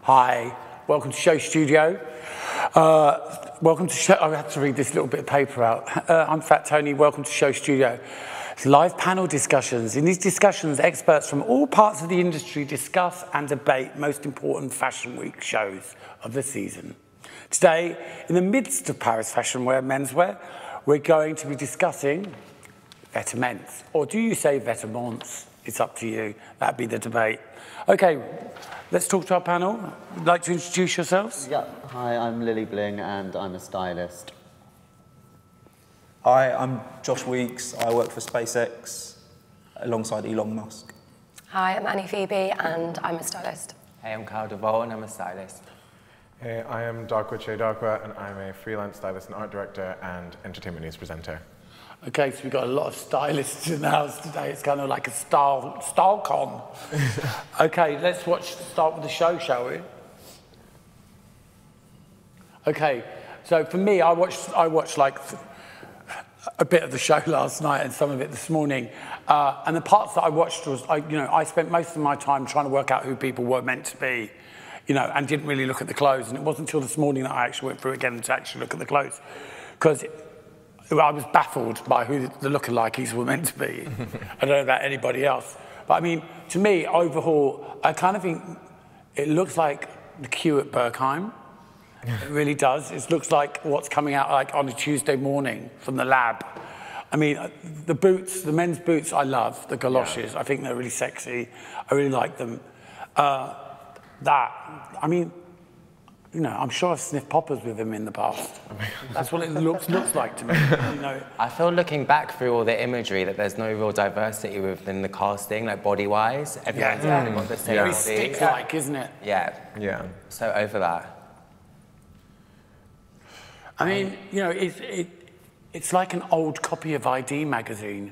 Hi, welcome to SHOWstudio. Welcome to Show. I have to read this little bit of paper out. I'm Fat Tony. Welcome to SHOWstudio. It's live panel discussions. In these discussions, experts from all parts of the industry discuss and debate most important Fashion Week shows of the season. Today, in the midst of Paris Fashion Wear menswear, we're going to be discussing Vetements, or do you say Vetements? It's up to you. That'd be the debate. Okay, let's talk to our panel. Would you like to introduce yourselves? Yeah. Hi, I'm Lily Bling and I'm a stylist. Hi, I'm Josh Weekes. I work for SpaceX alongside Elon Musk. Hi, I'm Annie Pheby and I'm a stylist. Hey, I'm DeVolle and I'm a stylist. Hey, I am Darkwah Kyei-Darwah and I'm a freelance stylist and art director and entertainment news presenter. Okay, so we've got a lot of stylists in the house today. It's kind of like a style con. Okay, let's start with the show, shall we? Okay, so for me, I watched like a bit of the show last night and some of it this morning. And the parts that I watched was, I spent most of my time trying to work out who people were meant to be, and didn't really look at the clothes. And it wasn't until this morning that I actually went through it again to actually look at the clothes, because I was baffled by who the lookalikes were meant to be. I don't know about anybody else. But I mean, to me, overall, I kind of think it looks like the queue at Berghain. It really does. It looks like what's coming out like on a Tuesday morning from the lab. I mean, the boots, the men's boots, I love. The galoshes, yeah. I think they're really sexy. I really like them. I'm sure I've sniffed poppers with him in the past. That's what it looks like to me. I feel looking back through all the imagery that there's no real diversity within the casting, like body-wise. Everyone's kind of got the same Very body. stick-like, isn't it? Yeah. Yeah. So over that. I mean, it's like an old copy of ID magazine.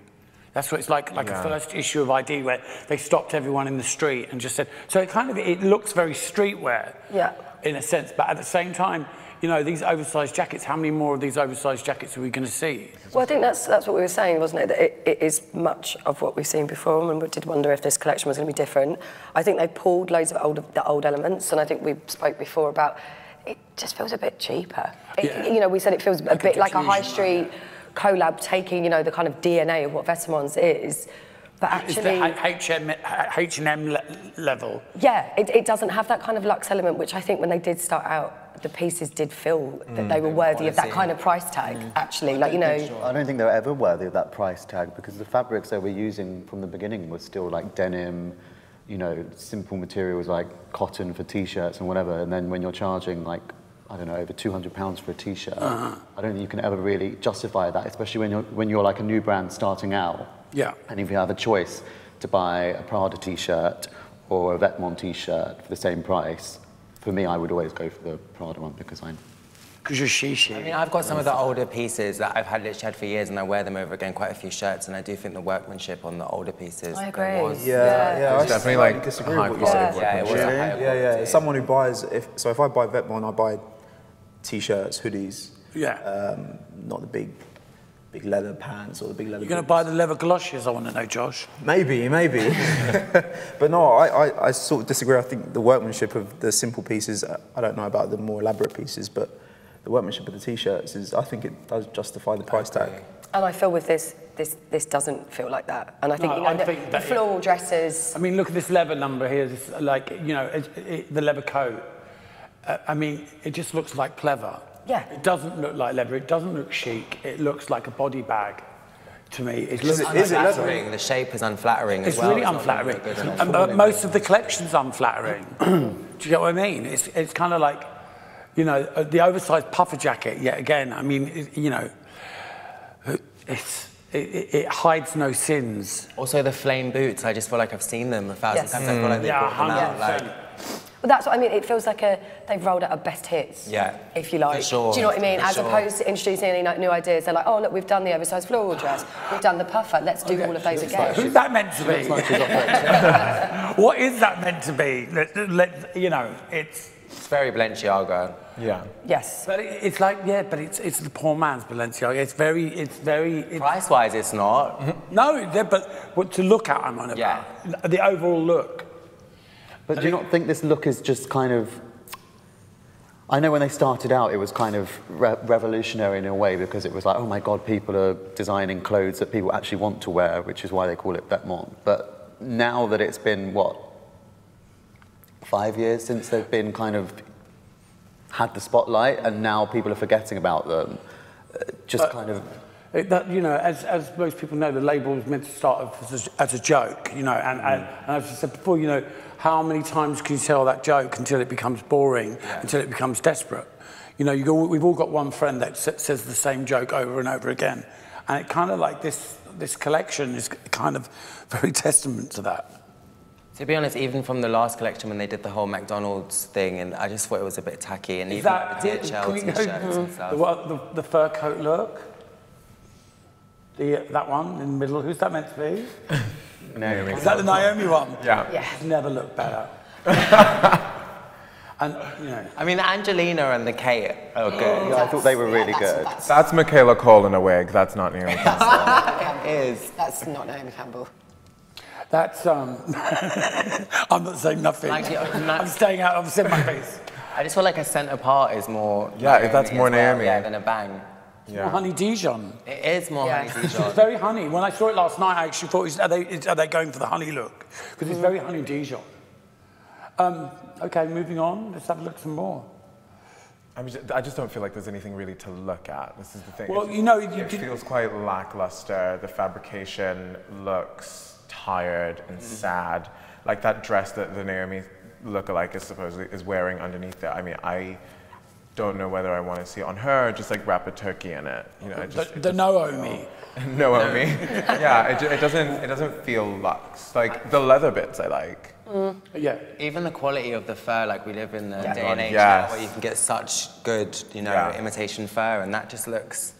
That's what it's like a first issue of ID where they stopped everyone in the street and just said, so it looks very streetwear. Yeah. In a sense, but at the same time, these oversized jackets, how many more of these oversized jackets are we going to see? Well, I think that's what we were saying, wasn't it? That it is much of what we've seen before, and we did wonder if this collection was going to be different. I think they pulled loads of the old elements, and I think we spoke before about it just feels a bit cheaper. We said it feels a bit like a high street collab taking, the kind of DNA of what Vetements is. But actually, it's the H&M level. Yeah, it doesn't have that kind of luxe element, which I think when they did start out, the pieces did feel that they were worthy of that kind of price tag, actually. I don't think they were ever worthy of that price tag, because the fabrics they were using from the beginning was still like denim, simple materials like cotton for T-shirts and whatever. And then when you're charging like, I don't know, over £200 for a T-shirt, I don't think you can ever really justify that, especially when you're like a new brand starting out. Yeah. And if you have a choice to buy a Prada T-shirt or a Vetements T-shirt for the same price, for me, I would always go for the Prada one because you're shishi. I mean, I've got some of the older pieces that I've literally had for years, and I wear them over again, quite a few shirts, and I do think the workmanship on the older pieces. I agree. I definitely like disagree with what you said. Yeah, it was a higher quality. Someone who buys, if I buy Vetements, I buy T-shirts, hoodies. Yeah. Not the big leather pants or the big leather. You're going to buy the leather galoshes, I want to know, Josh. Maybe. But no, I sort of disagree. I think the workmanship of the simple pieces, I don't know about the more elaborate pieces, but the workmanship of the T-shirts I think it does justify the price tag. And I feel with this doesn't feel like that. And I think, the floral dresses. I mean, look at this leather number here, this, the leather coat. I mean, it just looks like pleather. Yeah. It doesn't look like leather. It doesn't look chic. It looks like a body bag to me. Is it leather? The shape is unflattering as well. It's really unflattering. And most of the collection's unflattering. Do you get what I mean? It's kind of like, the oversized puffer jacket, yet again. I mean, it hides no sins. Also the flame boots, I just feel like I've seen them 1,000 times. I feel like they brought them out. Well, that's what I mean. It feels like they've rolled out a best hits, if you like. For sure. Do you know what I mean? As opposed to introducing any new ideas, they're like, oh, look, we've done the oversized floral dress, we've done the puffer, let's do all of those again. Who's that meant to be? What is that meant to be? It's very Balenciaga. Yeah. Yes. But it's like, but it's the poor man's Balenciaga. It's very... Price-wise, it's not. No, but what to look at, I'm on about. The overall look. But do you not think this look is just kind of... I know when they started out, it was kind of revolutionary in a way because it was like, oh my God, people are designing clothes that people actually want to wear, which is why they call it Vetements. But now that it's been, what, 5 years since they've been kind of had the spotlight, and now people are forgetting about them, just kind of... you know, as most people know, the label was meant to start off as a joke, you know, and as I said before, you know, how many times can you tell that joke until it becomes boring, until it becomes desperate? You know, we've all got one friend that says the same joke over and over again, and it kind of like this collection is kind of very testament to that. To be honest, even from the last collection when they did the whole McDonald's thing, and I just thought it was a bit tacky, and even the DHL t-shirts and stuff. The fur coat look? That one in the middle, who's that meant to be? Naomi. Is that the Naomi one? Yeah. It's never looked better. And, you know. I mean, the Angelina and the Kate are good. Yeah, I thought they were really good. That's Michaela Cole in a wig. That's not Naomi Campbell. It is. That's not Naomi Campbell. That's, I'm not saying nothing. I'm staying out, I'm saying my face. I just feel like a centre part is more Yeah, that's more Naomi. Yeah, than a bang. More honey Dijon. It is more honey Dijon. It's very honey. When I saw it last night, I actually thought, are they going for the honey look? Because it's very honey Dijon. Okay, moving on. Let's have a look some more. I just don't feel like there's anything really to look at. This is the thing. Well, you know, it feels quite lackluster. The fabrication looks tired and sad. Like that dress that the Naomi lookalike is supposedly wearing underneath it. I mean, I don't know whether I want to see it on her or just like wrap a turkey in it. You know, the Naomi. Naomi. Yeah, it doesn't feel luxe. Like the leather bits I like. Yeah. Even the quality of the fur, like we live in the day and age Yes. now where you can get such good, you know, imitation fur, and that just looks...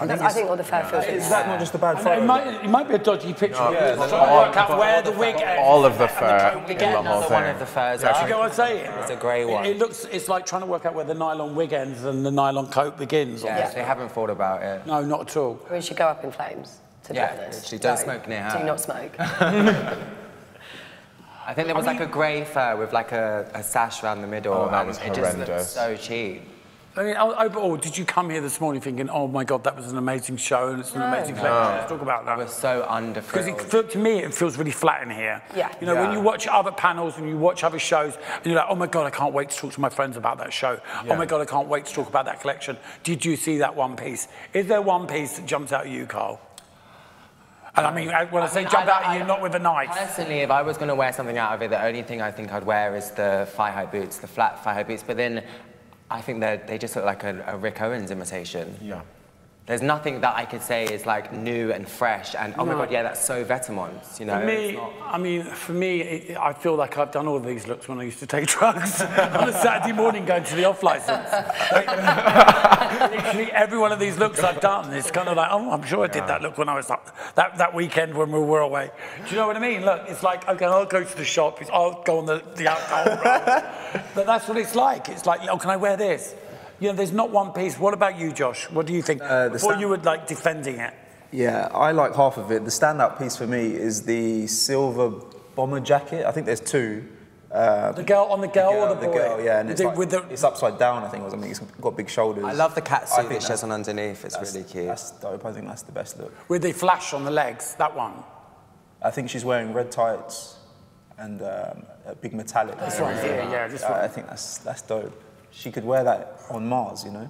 I think all the fur feels... Is that not just a bad photo? It might be a dodgy picture. No, Trying to work out where the wig ends. all of the fur and the in coat the begins. whole Another one of the furs. Do you get what I'm saying? It's a grey one. It's like trying to work out where the nylon wig ends and the nylon coat begins. Yeah, they haven't thought about it. No, not at all. We should go up in flames, to be honest. Literally, don't smoke near her. Do not smoke. I think there was like a grey fur with like a sash around the middle. Oh, that was it just looked horrendous. so cheap. I mean, overall, did you come here this morning thinking, oh my God, that was an amazing show and it's an amazing collection? Let's talk about that. I was so Because underfilled. to me, it feels really flat in here. Yeah. You know, when you watch other panels and you watch other shows, and you're like, oh my God, I can't wait to talk to my friends about that show. Oh my God, I can't wait to talk about that collection. Did you see that one piece? Is there one piece that jumps out at you, Carl? And I mean, when I say jump out at you, not with a knife. Personally, if I was going to wear something out of it, the only thing I think I'd wear is the thigh-high boots, the flat thigh-high boots. But then I think they just look like a Rick Owens imitation. Yeah. There's nothing that I could say is like new and fresh and oh my God, yeah, that's so Vetements, you know? For me, I feel like I've done all of these looks when I used to take drugs on a Saturday morning going to the off-licence. Literally every one of these looks I've done, it's kind of like, oh, I'm sure I did that look when I was that weekend when we were away. Do you know what I mean? Look, it's like, okay, I'll go to the shop, I'll go on the alcohol road. But that's what it's like. It's like, oh, can I wear this? You know, there's not one piece. What about you, Josh? What do you think? Before you were like defending it. Yeah, I like half of it. The standout piece for me is the silver bomber jacket. I think there's two. The girl or the boy? The girl, yeah, and it's upside down, I think, or something. It's got big shoulders. I love the catsuit that she has on underneath. It's really cute. That's dope. I think that's the best look. With the flash on the legs, that one. I think she's wearing red tights and a big metallic. This one here, yeah. This one. I think that's dope. She could wear that on Mars, you know?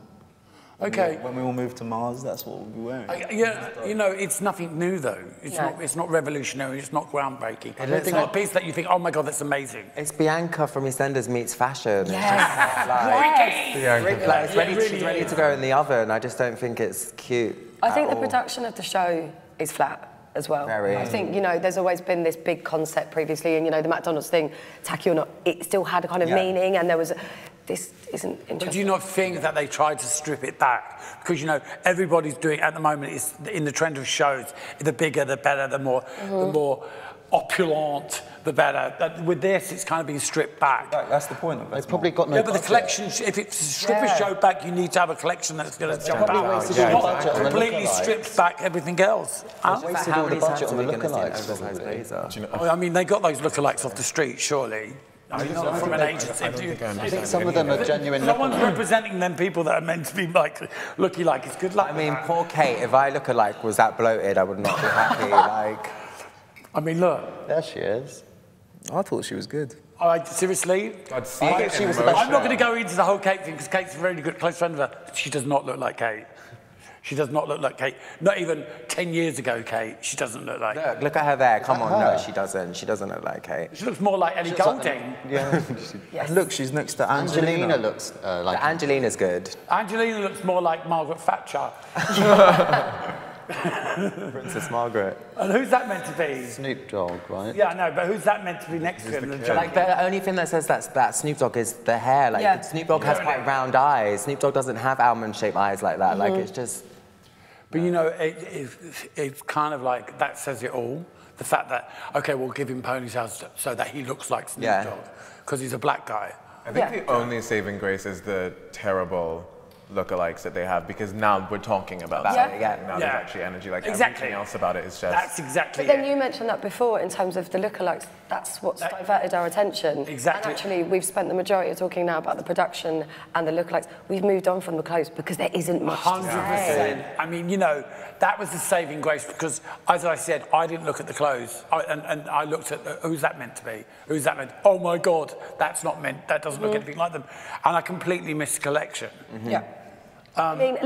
Okay. When we all move to Mars, that's what we'll be wearing. Yeah, you know, it's nothing new though. It's not revolutionary. It's not groundbreaking. It's not a piece that you think, oh my God, that's amazing. It's Bianca from EastEnders meets fashion. Yes. She's ready to go in the oven. I just don't think it's cute. I think the production of the show is flat as well. Very. I think, you know, there's always been this big concept previously, and, you know, the McDonald's thing, tacky or not, it still had a kind of meaning, and there was... This isn't interesting. But do you not think that they tried to strip it back? Because, you know, everybody's doing, at the moment, is in the trend of shows, the bigger, the better, the more opulent, the better. With this, it's kind of being stripped back. That's the point of it. They've probably got no Yeah, but the collection, if it's strip a show back, you need to have a collection that's going to jump out. Yeah, Completely strips back everything else. Wasted all the budget on the lookalikes. I mean, they got those lookalikes off the street, surely. Not from an agency. I think some of them are genuine. Someone's representing them people that are meant to be like looky like. It's good luck. I mean, poor Kate. If I look like was that bloated, I would not be happy. Like, I mean, look. There she is. I thought she was good. Seriously? She was I'm not going to go into the whole Kate thing because Kate's a very good close friend of her. She does not look like Kate. She does not look like Kate. Not even 10 years ago, Kate. She doesn't look like. look at her there. Come on, no, she doesn't. She doesn't look like Kate. She looks more like Ellie Goulding. Yeah. Yes. Look, she's next to Angelina looks like. Angelina's good. Angelina looks more like Margaret Thatcher. Princess Margaret. And who's that meant to be? Snoop Dogg, right? Yeah, I know, but who's that meant to be next to him? Like the only thing that says that Snoop Dogg is the hair. Like Snoop Dogg has quite round eyes. Snoop Dogg doesn't have almond-shaped eyes like that. Like it's just. But you know, it's kind of like that says it all. The fact that okay, we'll give him ponytails so that he looks like Snoop Dogg because he's a black guy. I think the only saving grace is the terrible lookalikes that they have because now we're talking about that. Now there's actually energy. Like everything else about it is just. That's exactly. But then you mentioned that before in terms of the lookalikes. That's what's diverted our attention. Exactly. And actually, we've spent the majority of talking now about the production and the lookalikes. We've moved on from the clothes because there isn't much. 100%. I mean, you know, that was the saving grace because, as I said, I didn't look at the clothes, and I looked at who's that meant to be? Who's that meant? Oh my God, that's not meant. That doesn't look anything like them, and I completely missed the collection. Yeah. I mean,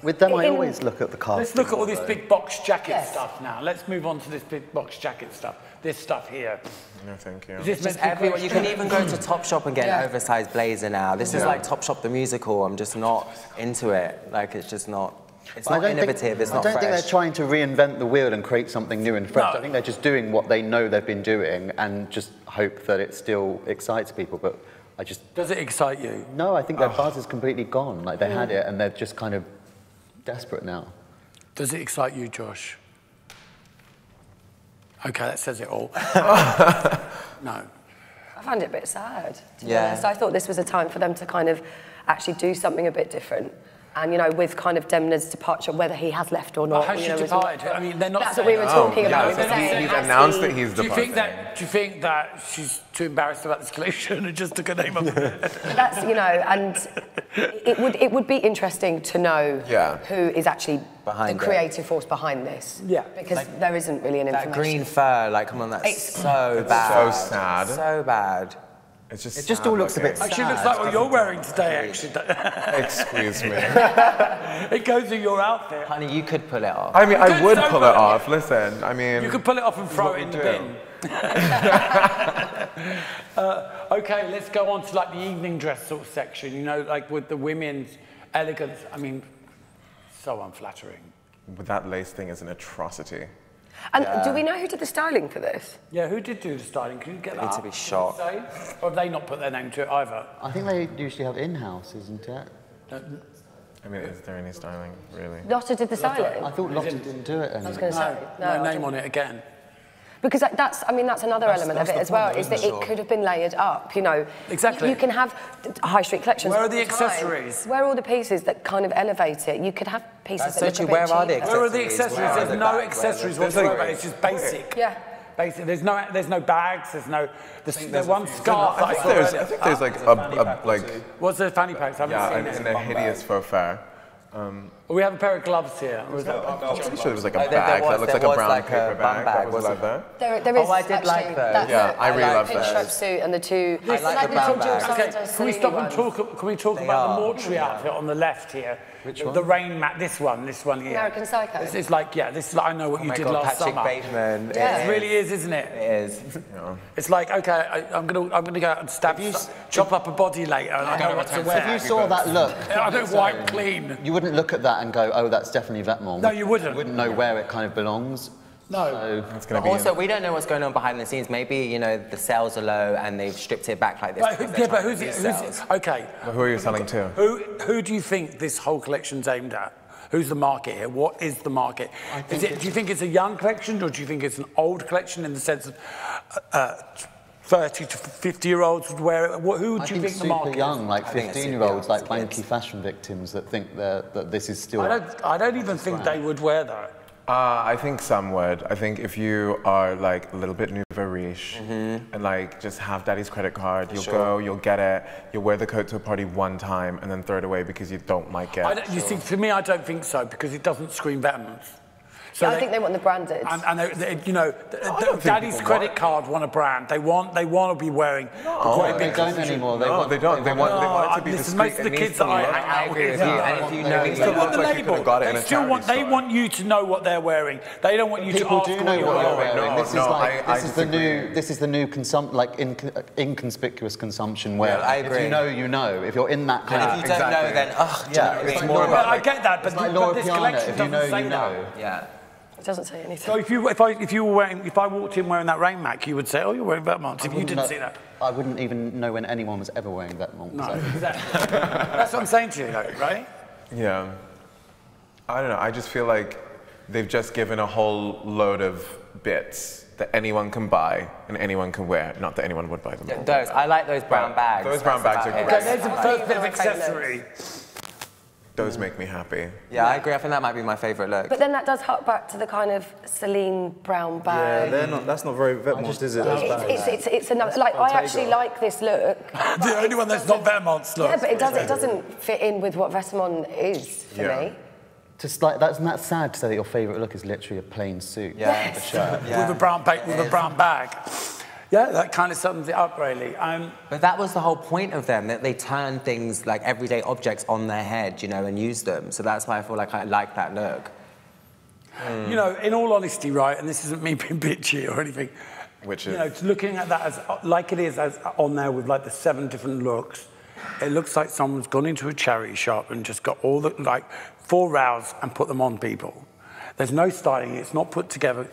with them, I always look at the cast. Let's look at all this big box jacket stuff now. Let's move on to this big box jacket stuff. This stuff here. No, thank you. Is this Just everyone. You can even go to Topshop and get an oversized blazer now. This is like Topshop the musical. I'm just not into it. Like it's just not. It's not innovative. It's not fresh. I don't think they're trying to reinvent the wheel and create something new and fresh. I think they're just doing what they know they've been doing and just hope that it still excites people. But I just... Does it excite you? No, I think their buzz is completely gone. Like, they had it, and they're just kind of desperate now. Does it excite you, Josh? OK, that says it all. No. I find it a bit sad, to be honest. I thought this was a time for them to kind of actually do something a bit different. And, you know, with kind of Demna's departure, whether he has left or not. Has she departed? I mean, they're not. That's what we were talking about. He's announced that he's departing. Do you think that she's too embarrassed about this collection and just took her name up? That's, you know, and it would be interesting to know who is actually behind the creative force behind this. Yeah. Because like, there isn't really an information. That green fur, like, come on, that's so bad. So sad. So bad. It's just it just all looks a bit sad. Actually, looks like what you're wearing today, actually. Excuse me. It goes with your outfit. Honey, you could pull it off. I mean, I would pull it off. Listen, I mean... You could pull it off and throw it in the bin. OK, let's go on to, like, the evening dress sort of section, you know, like, with the women's elegance. I mean, so unflattering. But that lace thing is an atrocity. And do we know who did the styling for this? Yeah, who did do the styling? Can you get that need up? to be shocked. Or have they not put their name to it either? I think they usually have in-house, isn't it? I mean, is there any styling, really? Lotta did the styling? I thought Lotta didn't do it. I was going to say. No name on it again. Because that's another element of it as well, is that it could have been layered up, you know. Exactly. You can have high street collections. Where are the accessories? Where are all the pieces that kind of elevate it? You could have pieces that look a bit Where are the cheap. accessories? Where are the accessories? There's no accessories whatsoever. It's just basic. Yeah. Basic. There's no bags. There's one scarf. I think there's like like. What's the fanny packs? I haven't seen it. And a hideous faux fur. We have a pair of gloves here. I'm pretty sure there was like a bag that looks like a brown paper bag that was leather. There is. Oh, I did like those. Yeah, I really love those. Pinstripe suit and the two. I like the brown bag. Okay, can we stop and talk? Can we talk about the mortuary outfit on the left here? Which one? The rain mat. This one here. American Psycho. This is like this is like I know what you did last Patrick summer. Bateman. It really is, isn't it? It is. It's like okay, I'm gonna go and chop up a body later, and I know what to wear. If you saw that look, I don't wipe clean. You wouldn't look at that and go, oh, that's definitely Vetements. No, you wouldn't. You wouldn't know where it kind of belongs. No. So it's gonna be also, we don't know what's going on behind the scenes. Maybe, you know, the sales are low and they've stripped it back like this. But who's okay. But who are you selling to? Who do you think this whole collection's aimed at? Who's the market here? What is the market? Do you think it's a young collection, or do you think it's an old collection in the sense of 30 to 50-year-olds would wear it? Who do you think the market is? super young, like 15-year-olds, like wanky fashion victims that think that this is still... I don't even think they would wear that. I think some would. I think if you are like a little bit nouveau riche and like just have daddy's credit card, you'll go, you'll get it, you'll wear the coat to a party one time and then throw it away because you don't like it. You see, for me, I don't think so because it doesn't scream Vetements. So I think they want the branded. And you know, daddy's credit card want a brand. They want to be wearing. They don't anymore. They want it to be discreet. Most of the kids that I hang out with, and if you know, they want the label. They want you to know what they're wearing. They don't want you to ask what you're wearing. This is the new inconspicuous consumption where if you know, you know. If you're in that kind of... If you don't know, then, it's more about... I get that, but this collection if you know, doesn't say you know. Yeah. It doesn't say anything. So if I walked in wearing that rain mac, you would say, oh, you're wearing Vetements. If you didn't see that. I wouldn't even know when anyone was ever wearing Vetements. No, exactly. That's what I'm saying to you, right? Yeah. I don't know. I just feel like they've just given a whole load of bits that anyone can buy and anyone can wear. Not that anyone would buy them. Yeah, I like those brown bags. Those brown bags are great. Okay, there's the first bit of accessory. Those make me happy. Yeah, I agree. I think that might be my favourite look. But then that does hark back to the kind of Celine brown bag. Yeah, that's not very Vetements, is it? It's another. Like, I actually like this look. The only one that's not Vetements look. Yeah, but it doesn't fit in with what Vetements is for me. Just like that's sad to say that your favourite look is literally a plain suit. Yeah. With a shirt. With a brown bag. Yeah, that kind of sums it up, really. But that was the whole point of them, that they turn things like everyday objects on their head, you know, and use them. So that's why I feel like I like that look. You know, in all honesty, right, and this isn't me being bitchy or anything, which is... You know, looking at that as like it is as on there with like the 7 different looks, it looks like someone's gone into a charity shop and just got all the, like, 4 rows and put them on people. There's no styling, it's not put together,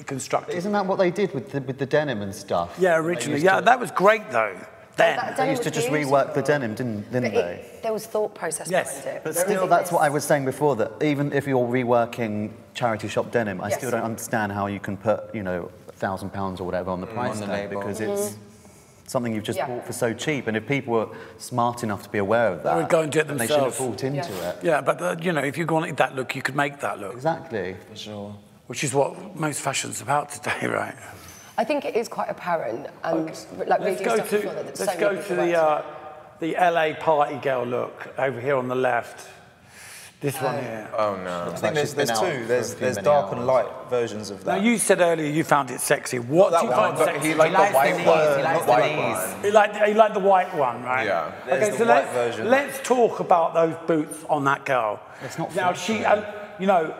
constructed. Isn't that what they did with the denim and stuff? Yeah, originally. Yeah, that was great, though. Then. They used to just rework the denim, didn't they? There was thought process behind it. But still, that's what I was saying before, that even if you're reworking charity shop denim, I still don't understand how you can put, you know, £1,000 or whatever on the price tag, because it's something you've just bought for so cheap, and if people were smart enough to be aware of that, they would go and do it themselves. They should have bought into it. Yeah, but you know, if you wanted that look, you could make that look. Exactly. For sure. Which is what most fashion's about today, right? I think it is quite apparent, and like let's go to the LA party girl look over here on the left. This one here. Oh no! I think there's two. There's dark and light versions of that. Now you said earlier you found it sexy. What do you find sexy? He liked the white one. He liked the white one, right? Yeah. Okay, so let's talk about those boots on that girl. It's not now she, you know,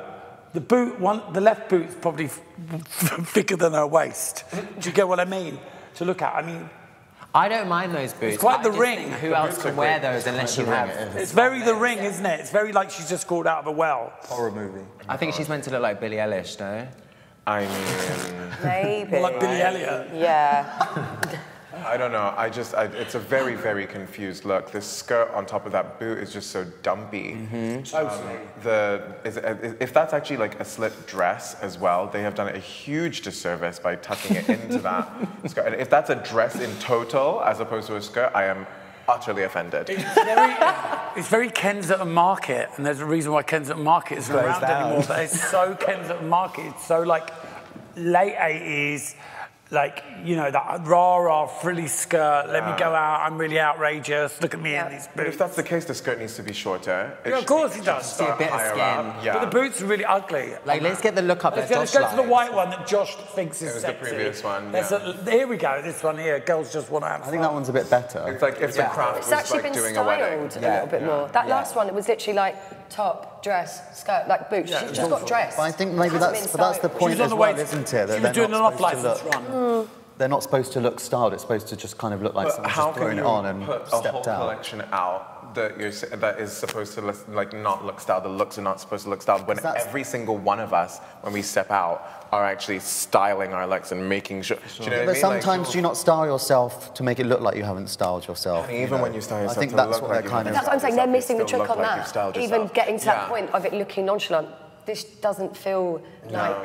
the left boot's probably thicker than her waist. Do you get what I mean? To look at, I mean. I don't mind those boots. It's quite the ring. Who else can wear those unless you have? It's very the ring, isn't it? It's very like she's just crawled out of a well. Horror movie. I think she's meant to look like Billie Eilish, no? I mean... Maybe. More like Billie Elliot. Yeah. I don't know. It's a very, very confused look. The skirt on top of that boot is just so dumpy. If that's actually like a slit dress as well, they have done it a huge disservice by tucking it into that skirt. And if that's a dress in total as opposed to a skirt, I am utterly offended. It's very Kensington Market, and there's a reason why Kensington Market isn't around anymore. But it's so Kensington Market. It's so like late 80s. Like, you know, that rah-rah frilly skirt, let me go out, I'm really outrageous, look at me in these boots. But if that's the case, the skirt needs to be shorter. Yeah, of course it does. See a bit of skin. Yeah. But the boots are really ugly. Like, let's get the look up that Josh Let's go to the white one that Josh thinks is sexy. It was the previous one, Here we go, this one here, girls just want to have fun. I think that one's a bit better. It's like if the craft was like doing a wedding. It's actually been styled a little bit more. That last one, it was literally like top, dress, skirt, like boots. She's just got dressed. But I think maybe that's the point as well, isn't it? She was doing an off-license run. They're not supposed to look styled. It's supposed to just kind of look like someone's just thrown it on and stepped out. How can you put a whole collection out that is supposed to like not look styled? The looks are not supposed to look styled. When every single one of us, when we step out, are actually styling our looks and making sure. Do you know what I mean? But sometimes do you not style yourself to make it look like you haven't styled yourself? I mean, even when you style yourself, I think that's what they're kind of. That's what I'm saying. They're missing the trick on that. Even getting to that point of it looking nonchalant. This doesn't feel like.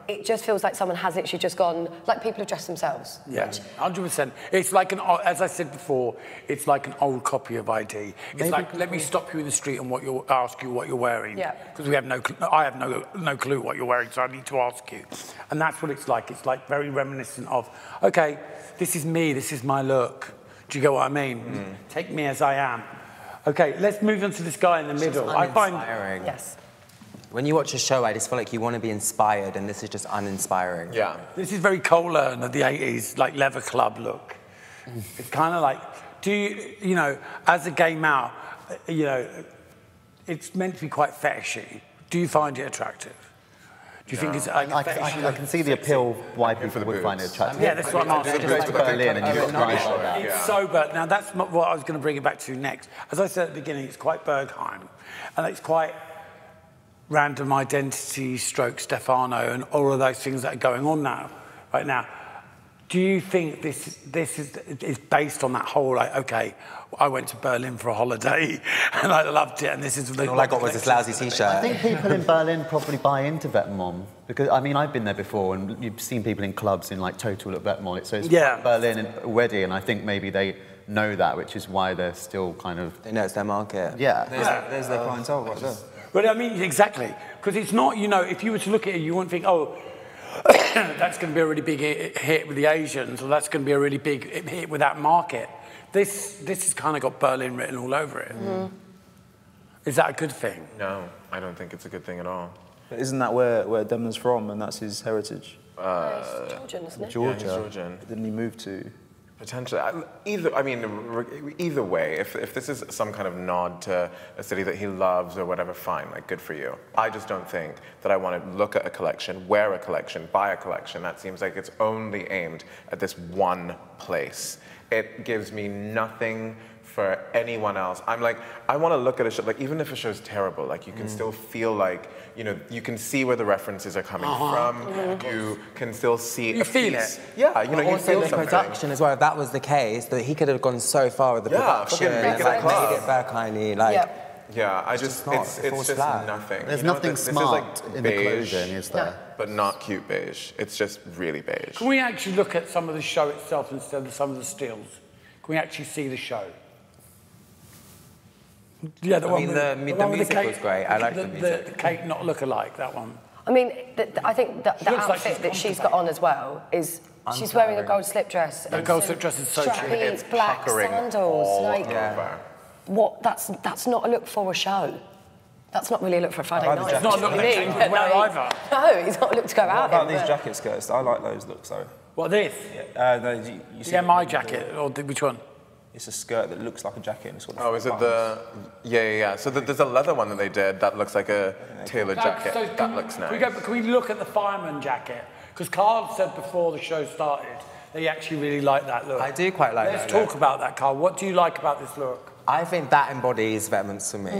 it just feels like someone has literally just gone, like people have dressed themselves. Yeah, 100%. It's like as I said before, it's like an old copy of ID. It's like, let me stop you in the street and ask you what you're wearing. Yeah. Because I have no clue what you're wearing, so I need to ask you. And that's what it's like. It's like very reminiscent of, okay, this is me, this is my look. Do you get what I mean? Take me as I am. Okay, let's move on to this guy in the middle. I find... Yes. When you watch a show, I just feel like you want to be inspired, and this is just uninspiring. Yeah. This is very Coleman of the 80s, like leather club look. It's kind of like, you know, as a gay male, you know, it's meant to be quite fetishy. Do you find it attractive? Do you think it's like I can see the appeal why people would find it attractive. Yeah, that's what I'm asking. Go to Berlin and you've got guys like that. It's sober. Now, that's what I was going to bring it back to next. As I said at the beginning, it's quite Berghain, and it's quite random identity stroke Stefano and all of those things that are going on now, right now. Do you think this is based on that whole, like, okay, I went to Berlin for a holiday and I loved it, and this is... All I got was this lousy T-shirt. I think people in Berlin probably buy into Vetements, because, I mean, I've been there before, and you've seen people in clubs in, like, total at Vetements, so it's Berlin already, and I think maybe they know that, which is why they're still kind of... They know it's their market. Yeah. There's their clientele right there. But I mean, exactly, because it's not, you know, if you were to look at it, you wouldn't think, oh, that's going to be a really big hit with the Asians, or that's going to be a really big hit with that market. This has kind of got Berlin written all over it. Is that a good thing? No, I don't think it's a good thing at all. But isn't that where Demna's from, and that's his heritage? It's Georgian, isn't it? Georgia. Yeah, he's Georgian. Didn't he move to? Potentially. Either way, if this is some kind of nod to a city that he loves or whatever, fine, like, good for you. I just don't think that I want to look at a collection, wear a collection, buy a collection. That seems like it's only aimed at this one place. It gives me nothing for anyone else. I'm like, I want to look at a show, like, even if a show's terrible, like, you can still feel like, you know, you can see where the references are coming from. You can still see You feel it. Yeah, you know, you Also feel the something. production as well. If that was the case, that he could have gone so far with the production. fucking make it like, a club. made it Berghain-y, like... Yeah, I just, it's just flat. nothing. There's You know, nothing this smart is like in the beige, clothing, is there? but not cute beige. It's just really beige. Can we actually look at some of the show itself instead of some of the stills? Can we actually see the show? Yeah, the music was great. I like the music. The Kate not look-alike, that one. I mean, I think the looks like outfit she's that she's got on as well is she's wearing a gold slip dress. The gold slip dress is so cute. It's black puckering sandals. all Like, over. what? That's not a look for a show. That's not really a look for a Friday night. It's not a look that Kate would wear either. No, it's not a look to go out What about in. these jacket skirts? I like those looks though. What, this? No, you see My jacket, or which one? It's a skirt that looks like a jacket. And it's got Oh, is it the... Yeah. So there's a leather one that they did that looks like a tailored jacket. So That looks nice. Can we look at the fireman jacket? Because Carl said before the show started that he actually really liked that look. I do quite like that Let's talk about that, Carl. What do you like about this look? I think that embodies Vetements for me.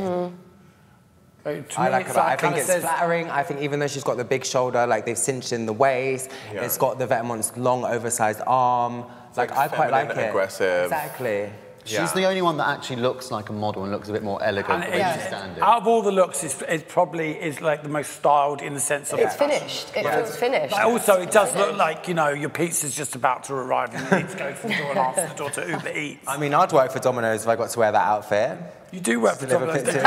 I I think it's flattering. I think even though she's got the big shoulder, like they've cinched in the waist, it's got the Vetements long, oversized arm. Like I quite like it. Aggressive. Exactly. She's the only one that actually looks like a model and looks a bit more elegant when she's standing. Out of all the looks, it probably is like the most styled in the sense of... It's finished. It feels finished. But also, it does look like, you know, your pizza's just about to arrive and you need to go to the door and answer the door to Uber Eats. I mean, I'd work for Domino's if I got to wear that outfit. You do work for Deliver Domino's.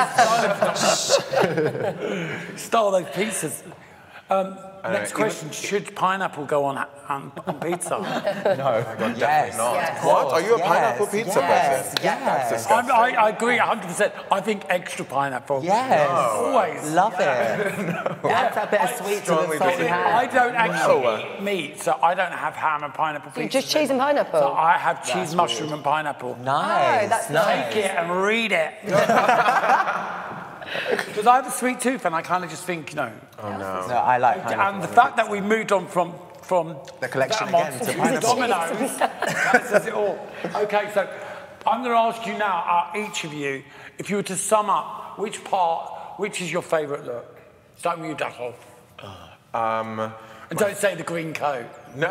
Style those pizzas. Next question, should pineapple go on pizza? No, Yes. not. Yes. What? Are you a Yes. pineapple pizza person? Yes. That's disgusting. I agree 100%. I think extra pineapple. Yes. Always. Love it. Add that bit of sweet to the strongly salty disagree. ham. I don't actually eat meat, so I don't have ham and pineapple pizza. Just cheese and pineapple? So I have cheese, mushroom and pineapple. Nice. Oh, that's nice. Take it and read it. Because I have a sweet tooth and I kind of just think, you know. Oh, no. No, I like pineapple. And the fact that we moved on from The collection Vetements again to to Domino's, that says it all. Okay, so I'm going to ask you now, each of you, if you were to sum up which is your favourite look? Starting with you, DeVolle. And don't say the green coat. No.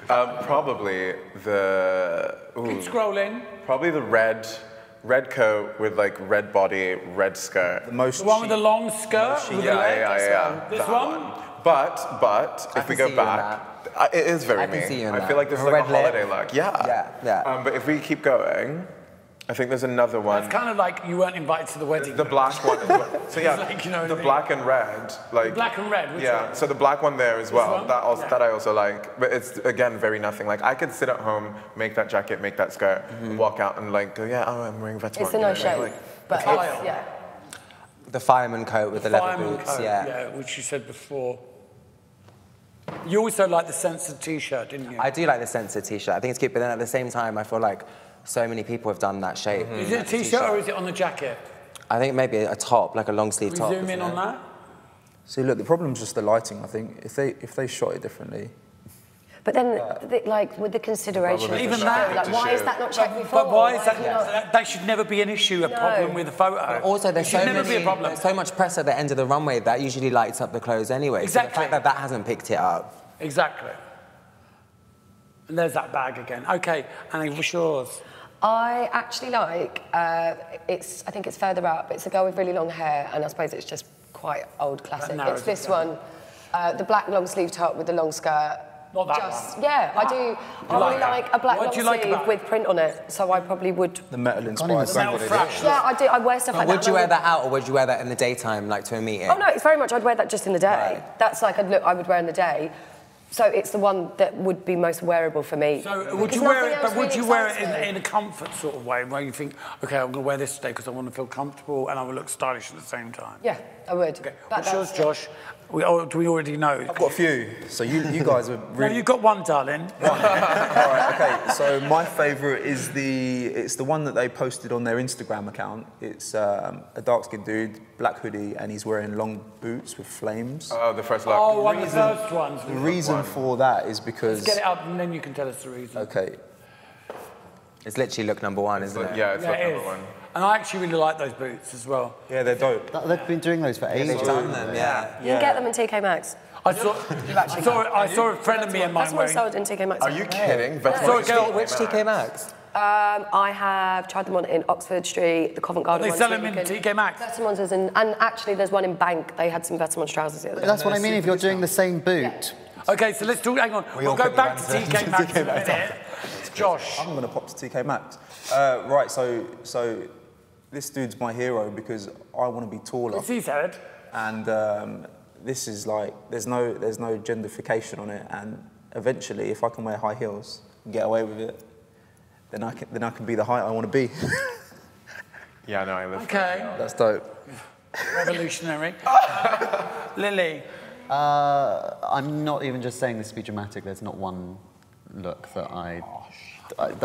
Probably the... Keep scrolling. Probably the red coat with like red body, red skirt. The most The one with the long skirt? With the legs? Yeah. This That one? But if we go back, it is very me. I feel like this is like a holiday look. Yeah. But if we keep going, I think there's another one. It's kind of like you weren't invited to the wedding. The black one as well. So yeah, like, you know the black and red. Like, black and red, which one? So the black one there as well. That I also like. But it's, again, very nothing. Like, I could sit at home, make that jacket, make that skirt, walk out and like go, I'm wearing Vetements. It's a no shape. But it's, the fireman coat with the leather boots, which you said before. You also like the censored t-shirt, didn't you? I do like the censored t-shirt. I think it's cute, but then at the same time, I feel like so many people have done that shape. Is it a t-shirt or is it on the jacket? I think maybe a top, like a long sleeve top. Zoom in on that. See, look, the problem's just the lighting. I think if they shot it differently. But then, like, with the consideration, even that, like, why is that not checked before? But why is that? That should never be an issue, a problem with the photo. But also, there's so much press at the end of the runway that usually lights up the clothes anyway. Exactly. So the fact that hasn't picked it up. Exactly. And there's that bag again. Okay, Annie, what's yours? I actually like, I think it's further up. It's a girl with really long hair, and I suppose it's just quite old classic. It's this one, the black long sleeve top with the long skirt. Not that one. Yeah, I do. I really like a black long sleeve with print on it, so I probably would. The metal inspired. Yeah, I do. I wear stuff like that. Would you wear that out, or would you wear that in the daytime, like to a meeting? Oh no, it's very much. I'd wear that just in the day. Right. That's like a look I would wear in the day. So it's the one that would be most wearable for me. So would you wear it? But would you wear it in a comfort sort of way, where you think, okay, I'm going to wear this today because I want to feel comfortable and I will look stylish at the same time? Yeah, I would. Okay. What's yours, Josh? Do we already know? I've got a few. So you guys are really. No, you've got one, darling. All right. Okay. So my favourite is the one that they posted on their Instagram account. It's a dark-skinned dude, black hoodie, and he's wearing long boots with flames. Oh, the first look. Oh, one of the first ones. The reason for that is because. Let's get it up, and then you can tell us the reason. Okay. It's literally look number one, isn't it? Yeah, it's look number one. And I actually really like those boots as well. Yeah, they're dope. They've been doing those for ages. They've done them, yeah. You can get them in TK Maxx. I saw a friend of me in mine wearing. That's what sold in TK Maxx. Are you kidding? Which TK Maxx? I have tried them on in Oxford Street, the Covent Garden. They sell them in TK Maxx. Vetements is in, and actually there's one in Bank. They had some Vetements trousers the other day. That's what I mean. If you're doing the same boot. Yeah. Okay, so let's talk. Hang on. We'll go back to TK Maxx in a minute. Josh. I'm going to pop to TK Maxx. Right. So this dude's my hero because I want to be taller. It's his head. And this is like there's no gentrification on it. And eventually, if I can wear high heels and get away with it, then I can be the height I want to be. Yeah, no, I live. Okay. That's dope. Revolutionary. Lily. I'm not even just saying this to be dramatic. There's not one look that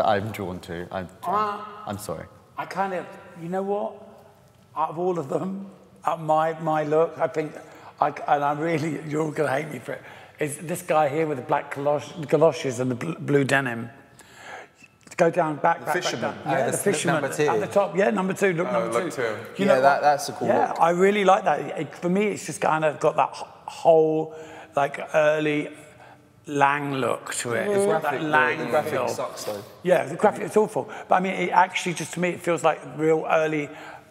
I'm drawn to. I'm sorry. I kind of, you know what? Out of all of them, my look, I think, and I really, you're all going to hate me for it, is this guy here with the black galoshes and the blue denim. Go down, back, fisherman. Back down. Yeah, the fisherman. Number two. At the top, yeah, number two, number two. You know that's a cool look. Yeah, I really like that. For me, it's just kind of got that whole, like, early Lang look to it. It's got that Lang the graphic feel. sucks, though. Yeah, the graphic, it's awful. But I mean, it actually, just to me, it feels like real early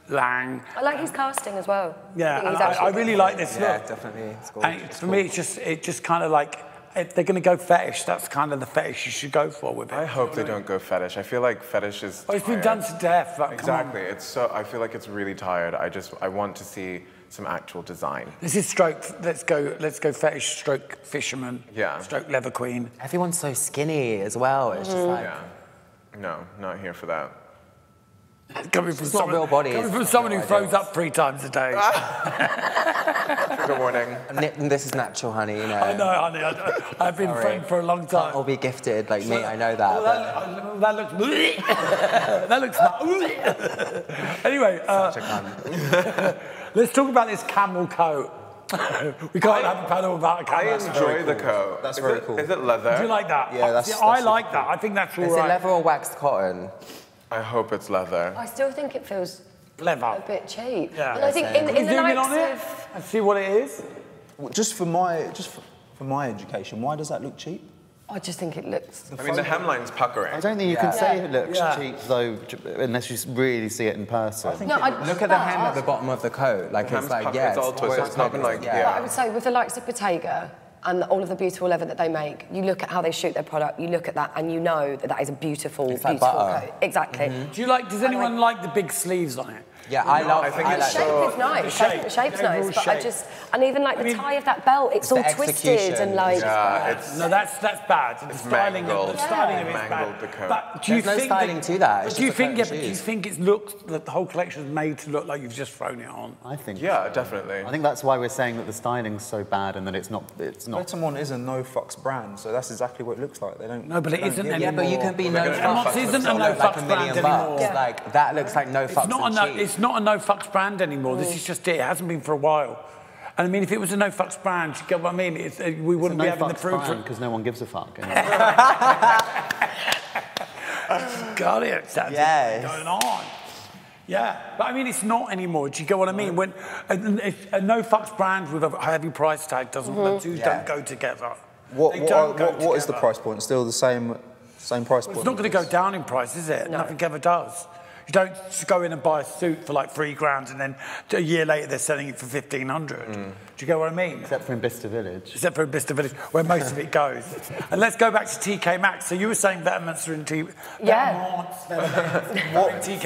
Lang. I like his casting as well. Yeah, I really like this look. Yeah, definitely. It's gorgeous. And for me, it just kind of like, if they're going to go fetish, that's kind of the fetish you should go for with it. I hope they don't go fetish. I feel like fetish is it's been done to death. But exactly. It's so. I feel like it's really tired. I want to see some actual design. This is stroke. Let's go fetish. Stroke fisherman. Yeah. Stroke leather queen. Everyone's so skinny as well. It's just like. Yeah. No, not here for that. Coming from not real body. Coming from someone who throws up 3 times a day. Trigger warning. This is natural, honey. You know. I know, honey. I've been praying for a long time. Can't all be gifted like me. I know that. Well, that looks. That looks. Anyway. Such a cunt. Let's talk about this camel coat. We can't have a panel about a camel. I enjoy the coat. That's very cool. Is it leather? Do you like that? Yeah, that's I like that. I think that's all right. Is it leather or waxed cotton? I hope it's leather. I still think it feels leather. A bit cheap. Yeah. And I think in the zoom in likes on it of... and see what it is. Just for my education, why does that look cheap? I just think it looks... I mean, the hemline's puckering. I don't think you can say it looks cheap, though, unless you really see it in person. Look at the hem at the bottom of the coat. Like, it's like, it's all twisted. It's not like, But I would say with the likes of Bottega and all of the beautiful leather that they make, you look at how they shoot their product, you look at that, and you know that that is a beautiful, beautiful coat. Exactly. Does anyone like the big sleeves on it? Yeah, I love. The shape is nice. I think the shape's nice, but I just, and even like the tie of that belt, it's all twisted and like. No, that's bad. The styling of it is bad. But do you think styling to that? Do you think it looks that the whole collection is made to look like you've just thrown it on? I think. Yeah, definitely. I think that's why we're saying that the styling's so bad and that it's not. Vetements is a no fucks brand, so that's exactly what it looks like. They don't. No, but it isn't anymore. Yeah, but you can be no fucks. It isn't a no fucks brand anymore. Like that looks like no fucks. It's not a no fucks brand anymore. This is just it. It hasn't been for a while. And I mean, if it was a no fucks brand, you get what I mean? We wouldn't be having the proof because no one gives a fuck. Got it. That's going on. Yeah, but I mean, it's not anymore. Do you get what I mean? When a no fucks brand with a heavy price tag doesn't, the two don't go together. What is the price point? Still the same price point? It's not going to go down in price, is it? No. Nothing ever does. You don't just go in and buy a suit for like $3,000 and then a year later they're selling it for $1,500. Do you get what I mean? Except for in Bicester Village. Except for in Bicester Village, where most of it goes. And let's go back to TK Maxx. So you were saying Vetements are in TK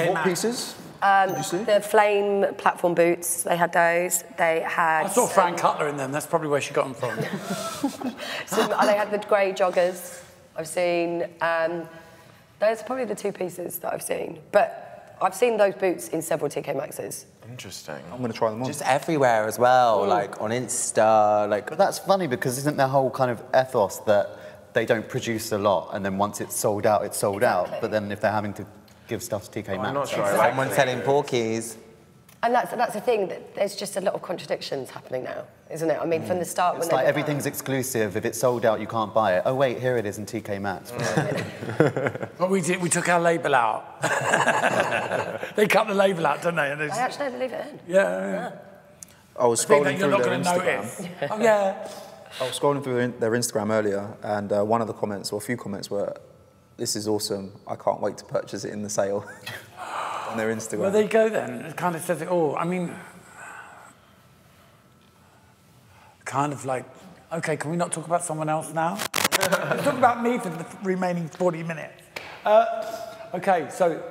What pieces? The flame platform boots, they had those. They had... I saw Fran Cutler in them. That's probably where she got them from. They had the grey joggers I've seen. Those are probably the two pieces that I've seen. But I've seen those boots in several TK Maxxes. Interesting. I'm going to try them on. Just everywhere as well, like on Insta. But that's funny because isn't their whole kind of ethos that they don't produce a lot and then once it's sold out, it's sold out. But then if they're having to give stuff to TK Maxx. I'm not sure. Someone selling porkies. And that's the thing, that there's just a lot of contradictions happening now, isn't it? I mean, from the start... It's like everything's exclusive. If it's sold out, you can't buy it. Oh, wait, here it is in TK Maxx. But we took our label out. They cut the label out, don't they? I actually had to leave it in. Yeah. I was scrolling through their Instagram. Oh, yeah. I was scrolling through their Instagram earlier, and one of the comments, or a few comments, were, "This is awesome. I can't wait to purchase it in the sale." On their Instagram. Well, there you go then. It kind of says it all. I mean, kind of like, okay, can we not talk about someone else now? Let's talk about me for the remaining 40 minutes. Okay, so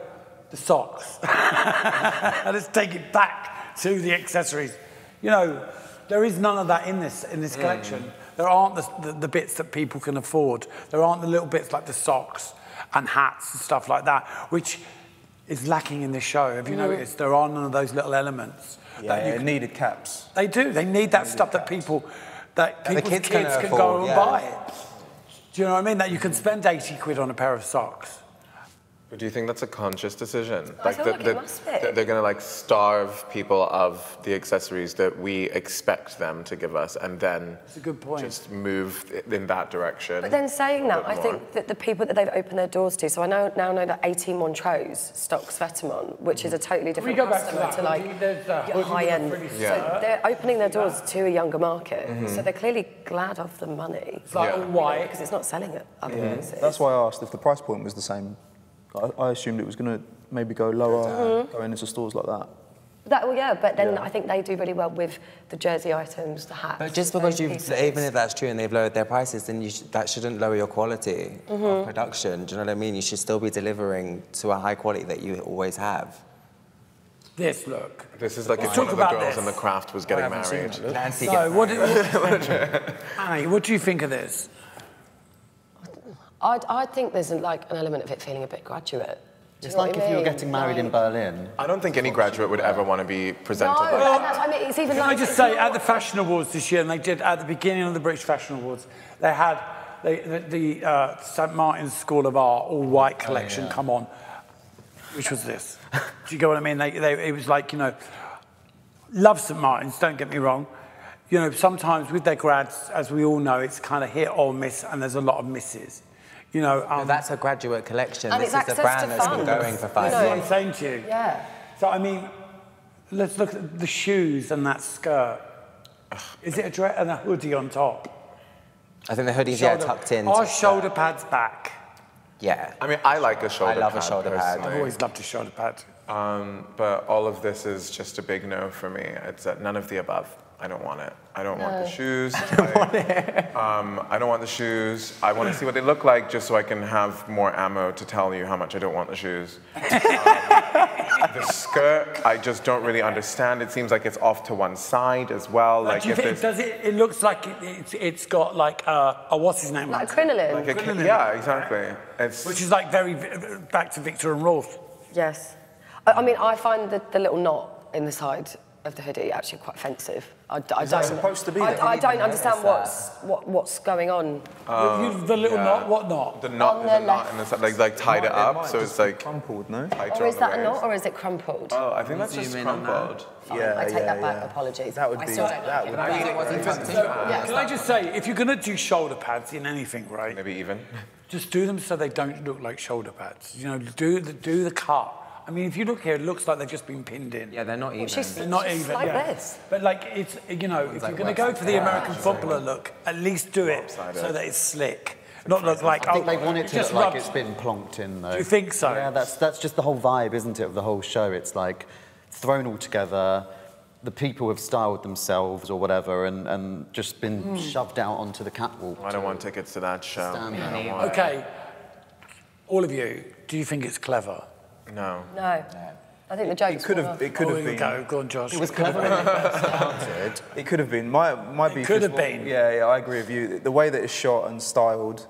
the socks. Let's take it back to the accessories. You know, there is none of that in this collection. There aren't the bits that people can afford. There aren't the little bits like the socks and hats and stuff like that, which is lacking in this show. Have you noticed? There are none of those little elements. Yeah, it needed caps. They do. They need that stuff that people's kids can go and buy it. Do you know what I mean? That you can spend 80 quid on a pair of socks. But do you think that's a conscious decision? I feel like it must be. They're going to like starve people of the accessories that we expect them to give us, and then That's a good point. Just move in that direction. But then saying that, I think that the people that they've opened their doors to, so I now know that 18 Montrose stocks Vetements, which is a totally different customer to like high end. So they're opening their doors to a younger market. So they're clearly glad of the money. It's like all white. Because it's not selling at other places. That's why I asked if the price point was the same. I assumed it was going to maybe go lower, going into stores like that. But then I think they do really well with the jersey items, the hats. But just because even if that's true and they've lowered their prices, then that shouldn't lower your quality of production. Do you know what I mean? You should still be delivering to a high quality that you always have. This look. This is like if one of the girls in the craft was getting married. Nancy So Annie, what do you think of this? I think there's like an element of it feeling a bit graduate. It's like if you were getting married in Berlin. I don't think any graduate would ever want to be presented like No, that. that's what I mean. It's even Can like... I just say, at the Fashion Awards this year, and they did at the beginning of the British Fashion Awards, they had the St Martin's School of Art all-white collection come on, which was this. Do you get what I mean? It was like, you know, love St Martin's, don't get me wrong. You know, sometimes with their grads, as we all know, it's kind of hit or miss, and there's a lot of misses. You know, that's a graduate collection. And this it's is a brand that's been going for 5 years. That's what I'm saying to you. Yeah. So, I mean, let's look at the shoes and that skirt. Is it a dress and a hoodie on top? I think the hoodies, yeah, tucked in. Are shoulder pads back? Yeah. I mean, I like a shoulder pad. I love a shoulder pad. personally. I've always loved a shoulder pad. But all of this is just a big no for me. It's none of the above. I don't want it. I don't want the shoes. I don't want it. I don't want the shoes. I want to see what they look like just so I can have more ammo to tell you how much I don't want the shoes. The skirt, I just don't really understand. It seems like it's off to one side as well. Like, do you think, it looks like it's got like what's his name? Like crinoline. Like yeah, exactly. Which is like very back to Victor and Rolf. Yes. I mean, I find the little knot in the side of the hoodie actually quite offensive. Is that supposed to be there? I don't understand what's going on. The little knot, what knot? The knot is a knot and it's like tied it up, so it's like crumpled, no? Or is that a knot or is it crumpled? Oh, I think that's just crumpled. Yeah, I take that back. Apologies. That would be. Can I just say, if you're going to do shoulder pads in anything, right? Maybe even. Just do them so they don't look like shoulder pads. You know, do the cut. I mean, if you look here, it looks like they've just been pinned in. Yeah, they're not even. They're not even. Like yeah. this. But like, it's, you know, if you're going to go for the American footballer look, at least do it so that it's slick. Not look like. I think they want it to look like it's been plonked in, though. Do you think so? Yeah, that's just the whole vibe, isn't it, of the whole show? It's like thrown all together. The people have styled themselves or whatever and just been shoved out onto the catwalk. I don't want tickets to that show. Okay, all of you, do you think it's clever? No. No. I think the joke It could have been. Go on, Josh. It was clever when it first started. It could have been. My beef could is have been. Yeah, I agree with you. The way that it's shot and styled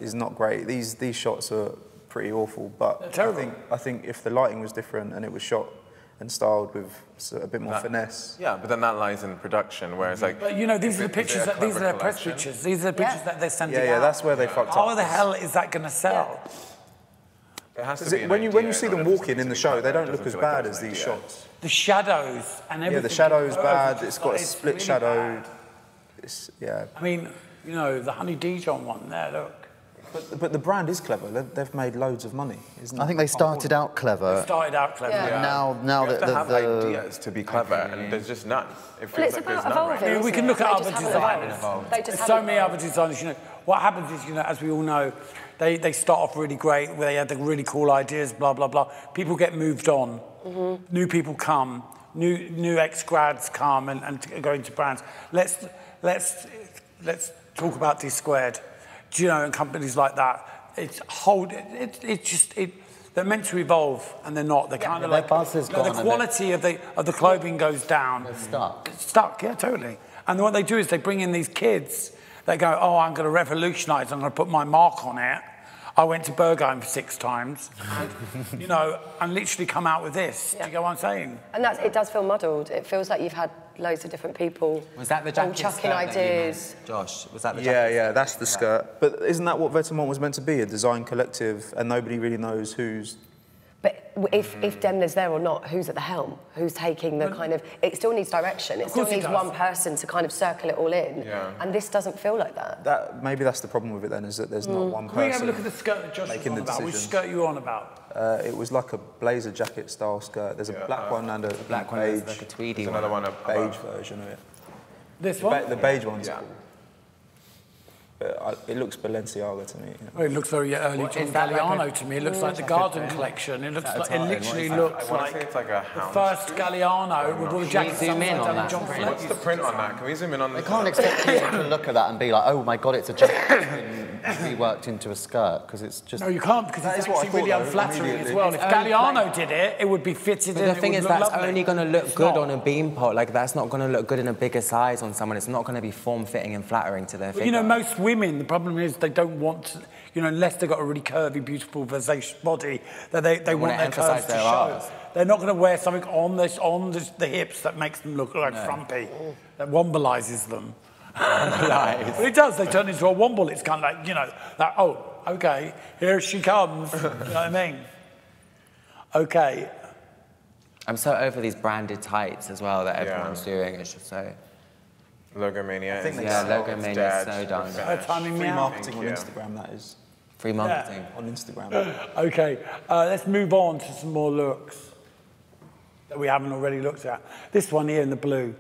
is not great. These shots are pretty awful. But terrible. I think if the lighting was different and it was shot and styled with a bit more finesse. Yeah, but then that lies in production, whereas like. But you know, these are the pictures. These are their press pictures. These are the pictures that they're sending out. Yeah, that's where they fucked up. How the hell is that going to sell? It has to be when you see them walking in the show, they don't look as bad as these shots. The shadows and everything. Yeah, the shadow's bad. It's got a split shadow. Yeah. I mean, you know, the Honey Dijon one there, look. But the brand is clever. They've made loads of money, isn't it? I think they started out clever. Started out clever. Yeah. Now you that have to have the ideas to be clever, and there's just none. It Well, feels it's like there's about none right evolving. now. We can look at other designers. There's so many other designers, you know. What happens is, you know, as we all know, they start off really great, where they had the really cool ideas, blah, blah, blah. People get moved on. New people come. New ex-grads come and go into brands. Let's talk about D-Squared, you know, and companies like that. They're meant to evolve, and they're not. They're kind of like the quality of the clothing goes down. They're stuck. It's stuck, yeah, totally. And what they do is they bring in these kids. They go, oh, I'm going to revolutionise. I'm going to put my mark on it. I went to Bergheim 6 times, and, you know, and literally come out with this. Do you get what I'm saying? And it does feel muddled. It feels like you've had loads of different people. Was that the jacket all chucking ideas? Josh, was that the jacket? Yeah, that's the skirt. But isn't that what Vetements was meant to be? A design collective, and nobody really knows who's. But if Demna's there or not, who's at the helm? Who's taking the kind of... It still needs direction. It still needs one person to kind of circle it all in. Yeah. And this doesn't feel like that. Maybe that's the problem with it then, is that there's not one person. Can we have a look at the skirt that Josh was on about? Which skirt you on about? It was like a blazer jacket style skirt. There's a black one and a Black one beige, is like a tweedy There's another one beige version of it. This one? The beige one's cool. But it looks Balenciaga to me. Yeah. Well, it looks very early John Galliano to me. It looks like the Garden collection. It looks like it literally looks like it's like a the first Galliano with all the jackets zoom in on done that? John Fleck. What's the print on that? Can we zoom in on They this? can't expect people to look at that and be like, oh my God, it's a jacket that's been reworked into a skirt, because it's just... No, you can't, because it's is what I actually really thought, though, unflattering as immediately. well. If Galliano did it, it would be fitted in. The thing is, that's only going to look good not. on a beam pot. Like, that's not going to look good in a bigger size on someone. It's not going to be form-fitting and flattering to their figure. You know, most women, the problem is they don't want to, you know, unless they've got a really curvy, beautiful, vivacious body, that they want their curves to show. Arms. They're not going to wear something on the hips that makes them look like frumpy, that wombleises them. But it does. They turn into a womble. It's kind of like, you know, that, oh, okay, here she comes. You know what I mean? Okay. I'm so over these branded tights as well that everyone's doing. It's just so... Logomania. Logomania is so done. Free marketing on Instagram, that is. Free marketing. On Instagram. Okay, let's move on to some more looks that we haven't already looked at. This one here in the blue.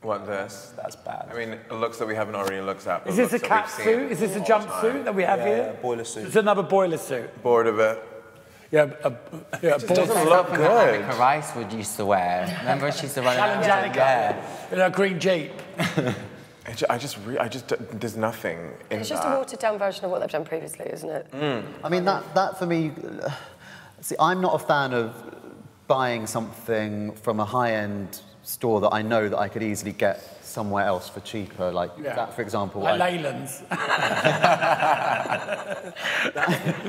What, this? That's bad. I mean, looks that we haven't already looked at. Is this a cat suit? Is this a jumpsuit that we have here? Boiler suit. It's another boiler suit. Bored of it. Yeah, It doesn't look good. Annika Rice would used to wear. Remember she used to run around? Annika, in a green Jeep. There's nothing in It's just a watered down version of what they've done previously, isn't it? I mean, that for me, see, I'm not a fan of buying something from a high-end store that I know that I could easily get somewhere else for cheaper, like that, for example. Like Leyland's.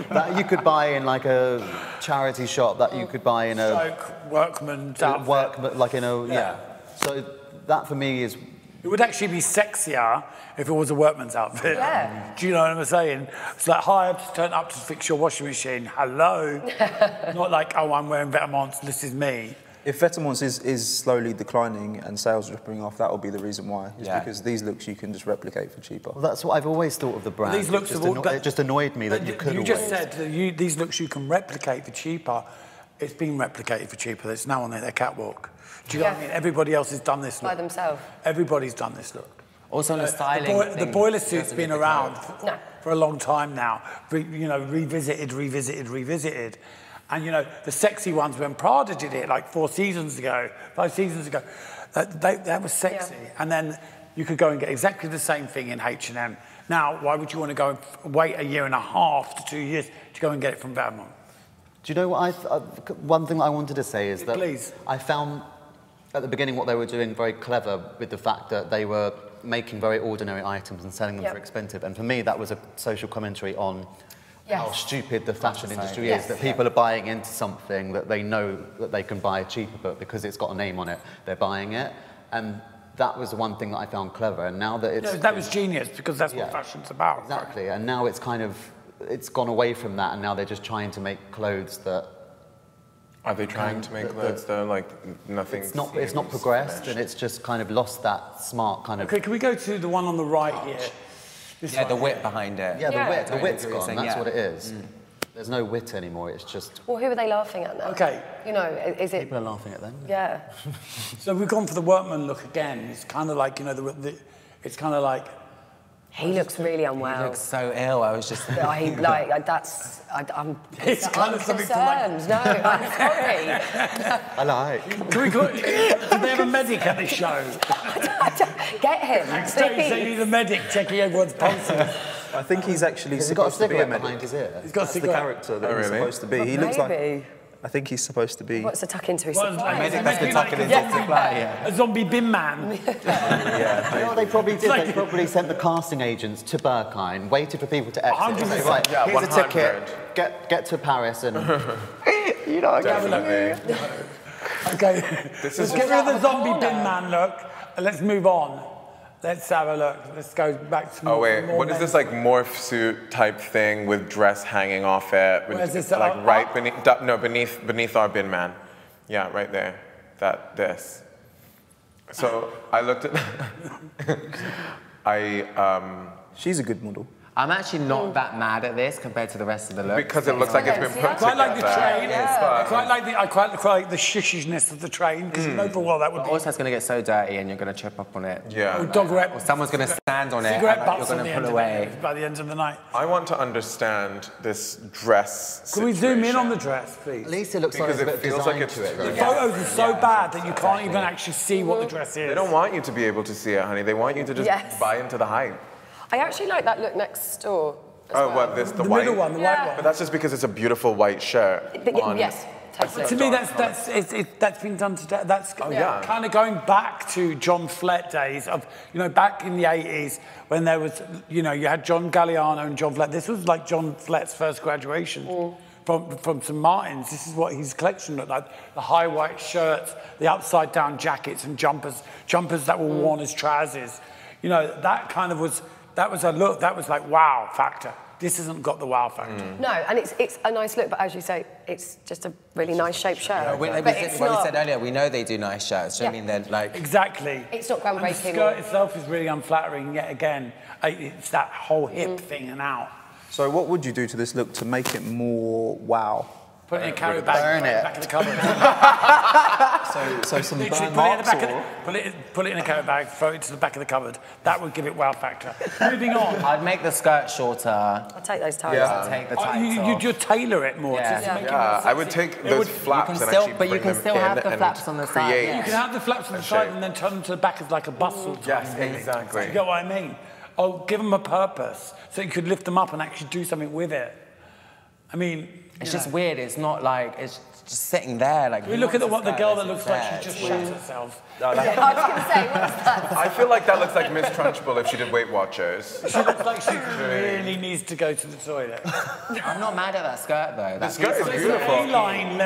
that you could buy in like a charity shop, that you could buy in a... Stoke workman outfit. Work, like in a, So that for me is... It would actually be sexier if it was a workman's outfit. Yeah. Do you know what I'm saying? It's like, hi, I've just turned up to fix your washing machine. Hello. Not like, oh, I'm wearing Vetements, this is me. If Vetements is slowly declining and sales dropping off, that will be the reason why. It's because these looks you can just replicate for cheaper. Well, that's what I've always thought of the brand. These looks it just annoyed me that you could You just said that these looks you can replicate for cheaper. It's been replicated for cheaper. It's now on their catwalk. Do you know what I mean? Everybody else has done this look. By themselves. Everybody's done this look. Also on the styling The boiler suit's been around for a long time now. Revisited. And, you know, the sexy ones, when Prada did it, like 5 seasons ago, that was sexy. Yeah. And then you could go and get exactly the same thing in H&M. Now, why would you want to go and wait 1.5 years to 2 years to go and get it from Vetements? Do you know what one thing I wanted to say is that Please. I found at the beginning what they were doing very clever with the fact that they were making very ordinary items and selling them for expensive. And for me, that was a social commentary on how stupid the fashion industry is, that people are buying into something that they know that they can buy cheaper, but because it's got a name on it, they're buying it. And that was the one thing that I found clever. And now that it's... No, that was genius, because that's what fashion's about. Exactly. Right? And now it's kind of... It's gone away from that, and now they're just trying to make clothes that... Are they trying to make clothes that are like nothing? It's not progressed, and it's just kind of lost that smart kind of... Okay, can we go to the one on the right here? The wit behind it. Yeah, the wit's gone, that's what it is. There's no wit anymore, it's just... Well, who are they laughing at now? Okay. You know, is it... People are laughing at them. Yeah. So we've gone for the workman look again. It's kind of like, you know, it's kind of like... He looks really unwell. He looks so ill. I was just... I'm It's kind of something concerned. No, I'm sorry. I like. Can we go... Do they have a medic at this show? Get him. Backstage, they need a medic checking everyone's pulses. I think he's actually He's got a supposed to be a cigarette medic. behind his ear. He's got a That's the cigarette. character that he's supposed to be. He looks like... I think he's supposed to be... What's the tuck into his supply? Medic has to tuck in his supply, A zombie bin man. You know what they probably did? They probably sent the casting agents to Berkheim, waited for people to exit. 100%. Right, Yeah, here's 100. a ticket, get to Paris and... you know, Definitely. Okay, let's get rid of the zombie bin man look, and let's move on. Let's have a look. Let's go back to Oh wait, what is this like morph suit type thing with dress hanging off it? Where's this? Like right beneath our bin man. Yeah, right there. This. So I looked at. She's a good model. I'm actually not that mad at this compared to the rest of the look. Because it looks like it's been put I quite like the together. train. I quite like the shishishness of the train, because you know for what that would be. Also, it's going to get so dirty and you're going to trip up on it. Yeah. Or someone's going to stand on it and cigarette you're butts on going the to end pull away. by the end of the night. I want to understand this dress Can we zoom in on the situation. dress, please? At least it looks like Because there's a it bit of feels like design it's... to it. The photos are so bad that you can't even actually see what the dress is. They don't want you to be able to see it, honey. They want you to just buy into the hype. I actually like that look next door. Oh, what, this, the white? middle one, the white one. But that's just because it's a beautiful white shirt. Yes, totally. To me, that's been done today. That's kind of going back to John Flett days of, you know, back in the 80s when there was, you know, you had John Galliano and John Flett. This was like John Flett's first graduation from St. Martin's. This is what his collection looked like. The high white shirts, the upside down jackets and jumpers that were worn as trousers. You know, that kind of was... That was a look, that was like wow factor. This hasn't got the wow factor. No, and it's a nice look, but as you say, it's just a really nice shaped shirt. Yeah, we said earlier, we know they do nice shirts. Do you know what I mean? They're like... Exactly. It's not groundbreaking. And the skirt itself is really unflattering, yet again. It's that whole hip thing and out. So what would you do to this look to make it more wow? Put it in a carry bag, burn it. back in the cupboard. So So some Literally, burn put it in the marks back of or? put it in a coat bag, throw it to the back of the cupboard. That would give it wow factor. Moving on. I'd make the skirt shorter. I'll take those ties. Yeah. I'd take the tights off. You'd tailor it more. Yeah. Just to make it more Yeah, I would sexy. take those flaps and actually but you bring can them still in have the and flaps on the side. create- Yeah. You can have the flaps on the side and then turn them to the back as like a bustle. Yes, exactly. You get what I mean? Oh, give them a purpose so you could lift them up and actually do something with it. I mean, It's just weird. It's not like it's just sitting there. Like we look at the girl that looks like she just shat herself. I was going to say, what's that? I feel like that looks like Miss Trunchbull if she did Weight Watchers. She looks like she really needs to go to the toilet. I'm not mad at that skirt though. The skirt is It's an beautiful. A-line,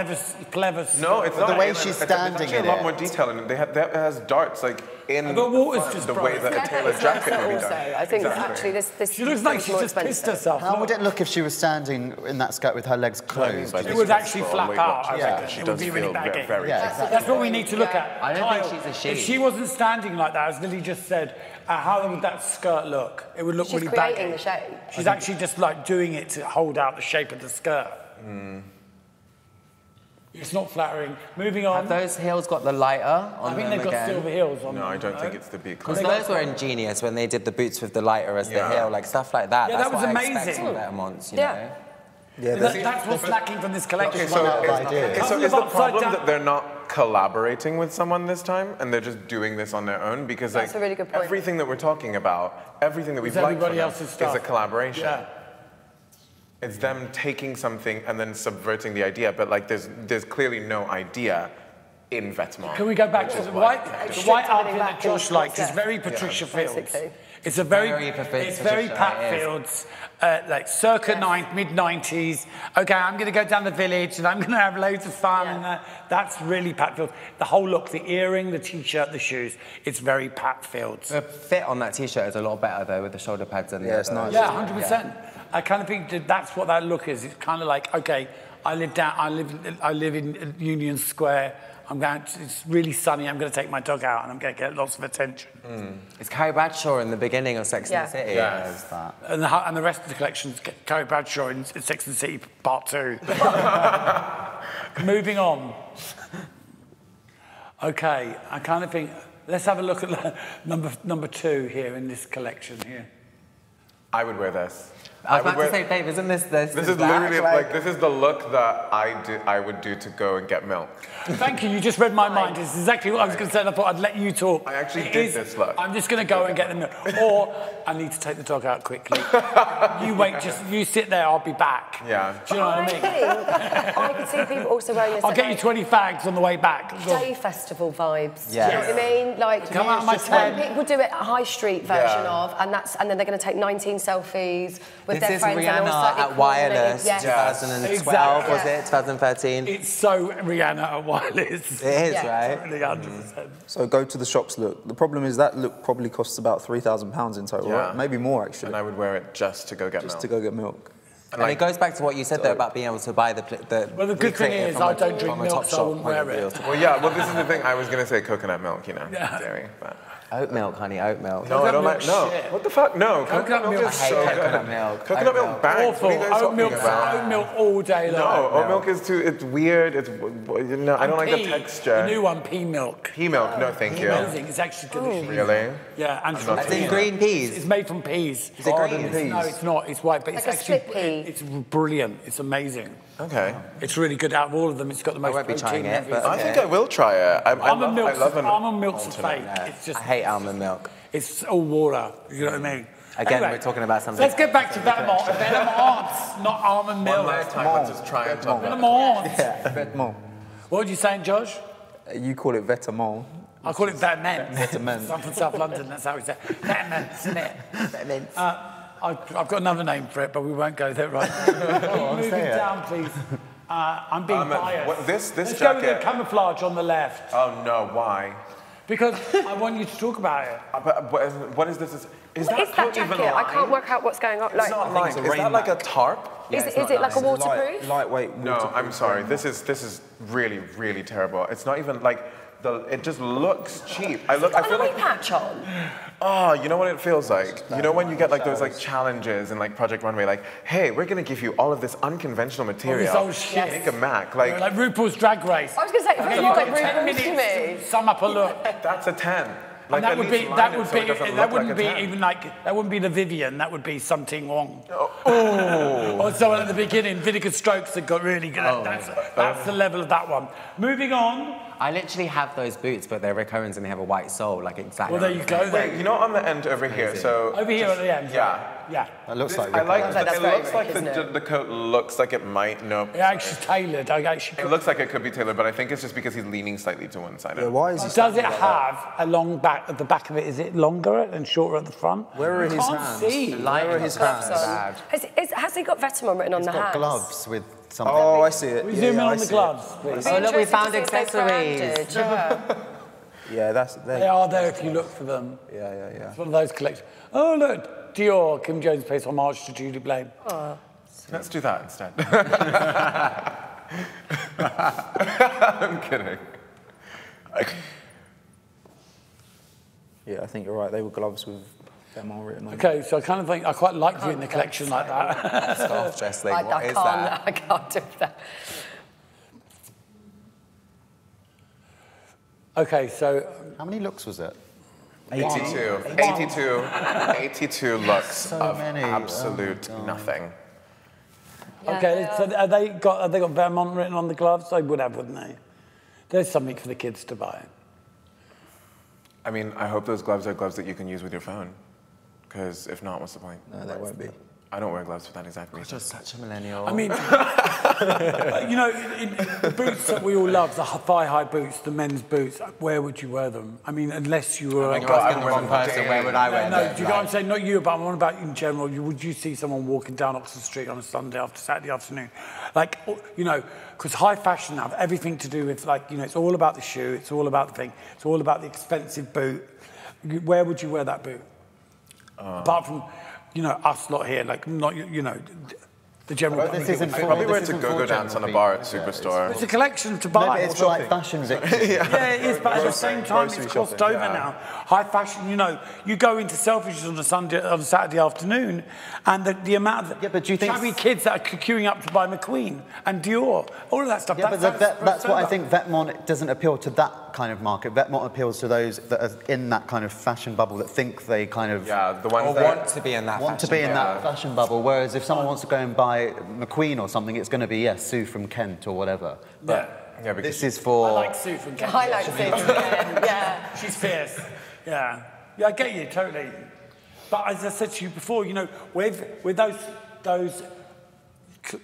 clever. No, it's not. the way A-line. she's There's standing actually in a lot it. more detail in it. That has darts like in But water's just the way bright. that a Yeah, tailored it's jacket nicer would be also. done. I think that Exactly. actually this She looks like is she more just pissed expensive. herself. How would it look if she was standing in that skirt with her legs closed? It would actually flap out. I reckon. She It would does be really feel baggy. very Yeah, sexy. That's what we need to look at. I don't think Kyle, she's a she. If she wasn't standing like that, as Lily just said, how would that skirt look? It would look She's really creating baggy. the shape. She's actually just like doing it to hold out the shape of the skirt. It's not flattering. Moving on. Have those heels got the lighter on I think them they've got again? silver heels on No, them. I don't think it's the big. Because those were ingenious when they did the boots with the lighter as the Yeah. heel, like stuff like that. Yeah, That's that was what amazing. I expect from Vetements, you Yeah. know? Yeah, That's what's lacking from this collection. Okay, so Run out of is, ideas. okay, so Couple is of the upside problem down- that they're not collaborating with someone this time and they're just doing this on their own? Because That's like a really good point. everything that we're talking about, everything that we've It's liked everybody from them else's is stuff. a collaboration. Yeah. It's them taking something and then subverting the idea, but like there's clearly no idea in Vetements. Can we go back to the white Stripped outfit everything that back Josh to likes? It's what's very Patricia Fields. basically. It's a very Patricia, Pat it is. Fields, like circa mid-90s. Okay, I'm going to go down the village and I'm going to have loads of fun. Yeah. And that's really Pat Fields. The whole look, the earring, the T-shirt, the shoes, it's very Pat Fields. The fit on that T-shirt is a lot better though with the shoulder pads and Yeah, it's nice. Yeah, 100%. I kind of think that's what that look is. It's kind of like, okay, I live in Union Square. It's really sunny. I'm going to take my dog out and I'm going to get lots of attention. It's Carrie Bradshaw in the beginning of Sex and the City. There's that. And the rest of the collection's Carrie Bradshaw in Sex and the City Part 2. Moving on. Okay, I kind of think, let's have a look at number 2 here in this collection here. I would wear this. I was about to say, Dave, isn't this This is literally like this is the look that I would do to go and get milk. Thank you, you just read my mind. It's exactly what I was going to say, and I thought I'd let you talk. I actually It did is- this look. I'm just going to go and get the milk. Or I need to take the dog out quickly. You wait, you sit there, I'll be back. Yeah. Do you know what I mean? think I could see people also wearing this I'll at, get you like, 20 fags on the way back. day festival vibes. Yes. Do you know what I mean? Like Come out of my when tent. people do it a high street version Yeah. of, and then they're going to take 19 selfies with This their is friends and all Rihanna slightly at Wireless, Yes. 2012, was Exactly. it? 2013? It's so Rihanna at Wireless. It is, Yeah. right? Really 100%. So go to the shops look. The problem is that look probably costs about £3,000 in total, Yeah. right? Maybe more actually, And I would wear it just to go get just milk. to go get milk. And it goes back to what you said there about being able to buy the Well, the good thing recreate it is from I a- don't drink from a milk, Topshop so I wouldn't point of wear it. view. Well, yeah. Well, this is the thing. I was gonna say coconut milk, you know, Yeah. dairy, but Oat milk, honey, oat milk. no, I don't milk like. No, shit. what the fuck? No, Coconut milk is I hate so coconut good. milk. Coconut Oat milk milk. bangs. Awful. What are you guys Oat talking milk, about? oat milk all day long. No, oat milk is too. It's weird. It's no, I don't like the Pea, texture. The new one, pea milk. Pea milk. No, thank you. Amazing. It's actually delicious. Really? Yeah, and it's not from As in peas. green peas. It's made from peas. Is it green? peas? No, it's not. It's white, but Like it's a actually split pea. it's brilliant. It's amazing. Okay. It's really good. Out of all of them, it's got the most won't be protein. trying and it, but- everything. I think I will try it. I Almond love an milk's a fake. Yeah. It's just I hate almond milk. It's all water. You know what I mean? Again, Anyway, we're talking about something. Let's get back to Vetements. Vetements, not almond milk. One last time, let's just try and talk about Vetements. Vetements. What were you saying, Josh? You call it Vetements. I call it Vetements. Vetements. I'm from South London, that's how we say it. Vetements, isn't it? Vetements. I've got another name for it, but we won't go there right now. Moving down, please. I'm being biased. this Let's go with the jacket. camouflage on the left. Oh no, why? Because I want you to talk about it. But what is this? Is What that is that coat even jacket? I can't lined? work out what's going on. It's not lined. Is that like a tarp? Is it like a waterproof? Lightweight. No, I'm sorry. This is really, really terrible. It's not even like it just looks cheap. I feel like patch on. Oh, you know what it feels like? You know when you get like those like challenges in like Project Runway, like, hey, we're gonna give you all of this unconventional material. All this old shit. Make a Mac. Like RuPaul's Drag Race. I was going to say, Okay, it's you've more got like 10 RuPaul's to minutes me. to sum up a look. that's a 10. Like, And that at would least be, line that it would so be, it doesn't that look wouldn't like be a 10. even like, that wouldn't be the Vivian, that would be something wrong. Oh. Or someone at the beginning, Vinegar Strokes that got really good. That's the level of that one. Moving on. I literally have those boots, but they're Rick Owens and they have a white sole, like exactly. Well, there you go. Wait, you know on the end over here, so... Over here at the end. Yeah. Yeah. That looks like I like Rick that. That's It very looks like Rick, isn't the coat looks like it might. No. It actually tailored. It looks like it could be tailored, but I think it's just because he's leaning slightly to one side. Yeah, why is he Does standing it like that? have a long back at the back of it? Is it longer and shorter at the front? Where are I his can't hands? see. Where are his hands? Has he got Vetements written on He's the got hands? gloves with something. Oh, I see it. We Yeah, zoom in yeah, I on the see gloves, it. please. Oh, look, we Interesting found to see if they're accessories. branded, yeah. Yeah, that's They are there if you look for them. Yeah. It's one of those collections. Oh, look, Dior, Kim Jones pays homage to Judy Blame. Oh. Let's do that instead. I'm kidding. Yeah, I think you're right. They were gloves with them all written on. Okay, so I kind of think I quite like you in the collection like that. Scarf dress thing. I What is can't, that? I can't do that. Okay, so How many looks was it? 82 looks So of many. absolute Oh, nothing. okay, so have they got Vermont written on the gloves? They would have, wouldn't they? There's something for the kids to buy. I mean, I hope those gloves are gloves that you can use with your phone. Because if not, what's the point? No, they won't be. I don't wear gloves for that exact reason. You're such a millennial. I mean, you know, in the boots that we all love, the thigh-high boots, the men's boots, where would you wear them? I mean, unless you were... You're asking the wrong person, where would I wear No, them? do you know what I'm saying? Not you, but I'm on about in general. Would you see someone walking down Oxford Street on a Saturday afternoon? Like, you know, because high fashion now, everything to do with, like, you know, it's all about the shoe, it's all about the thing, it's all about the expensive boot. Where would you wear that boot? Apart from, you know, us lot here, like, not, you know, the general But public. this isn't I for- probably wear this to isn't go-go for dance on a general bar at people. Superstore. It's a collection to No, buy. but it's for like fashion victims. Yeah, it is, but at the same time, grocery it's crossed shopping, over now. High fashion, you know, you go into Selfridges on a Saturday afternoon, and the amount of Yeah, but do you think- chubby kids that are queuing up to buy McQueen and Dior, all of that stuff. Yeah, but that's what I think Vetements doesn't appeal to that kind of market. Vetements appeals to those that are in that kind of fashion bubble that think they kind of Yeah, the ones Or that... want to be in that want to fashion be in bubble. that fashion bubble. Whereas if someone wants to go and buy McQueen or something, it's going to be, Sue from Kent or whatever. But Yeah, because this is for... I like Sue from Kent. I like Sue from Kent, yeah. She's fierce. Yeah. Yeah, I get you, totally. But as I said to you before, you know, with those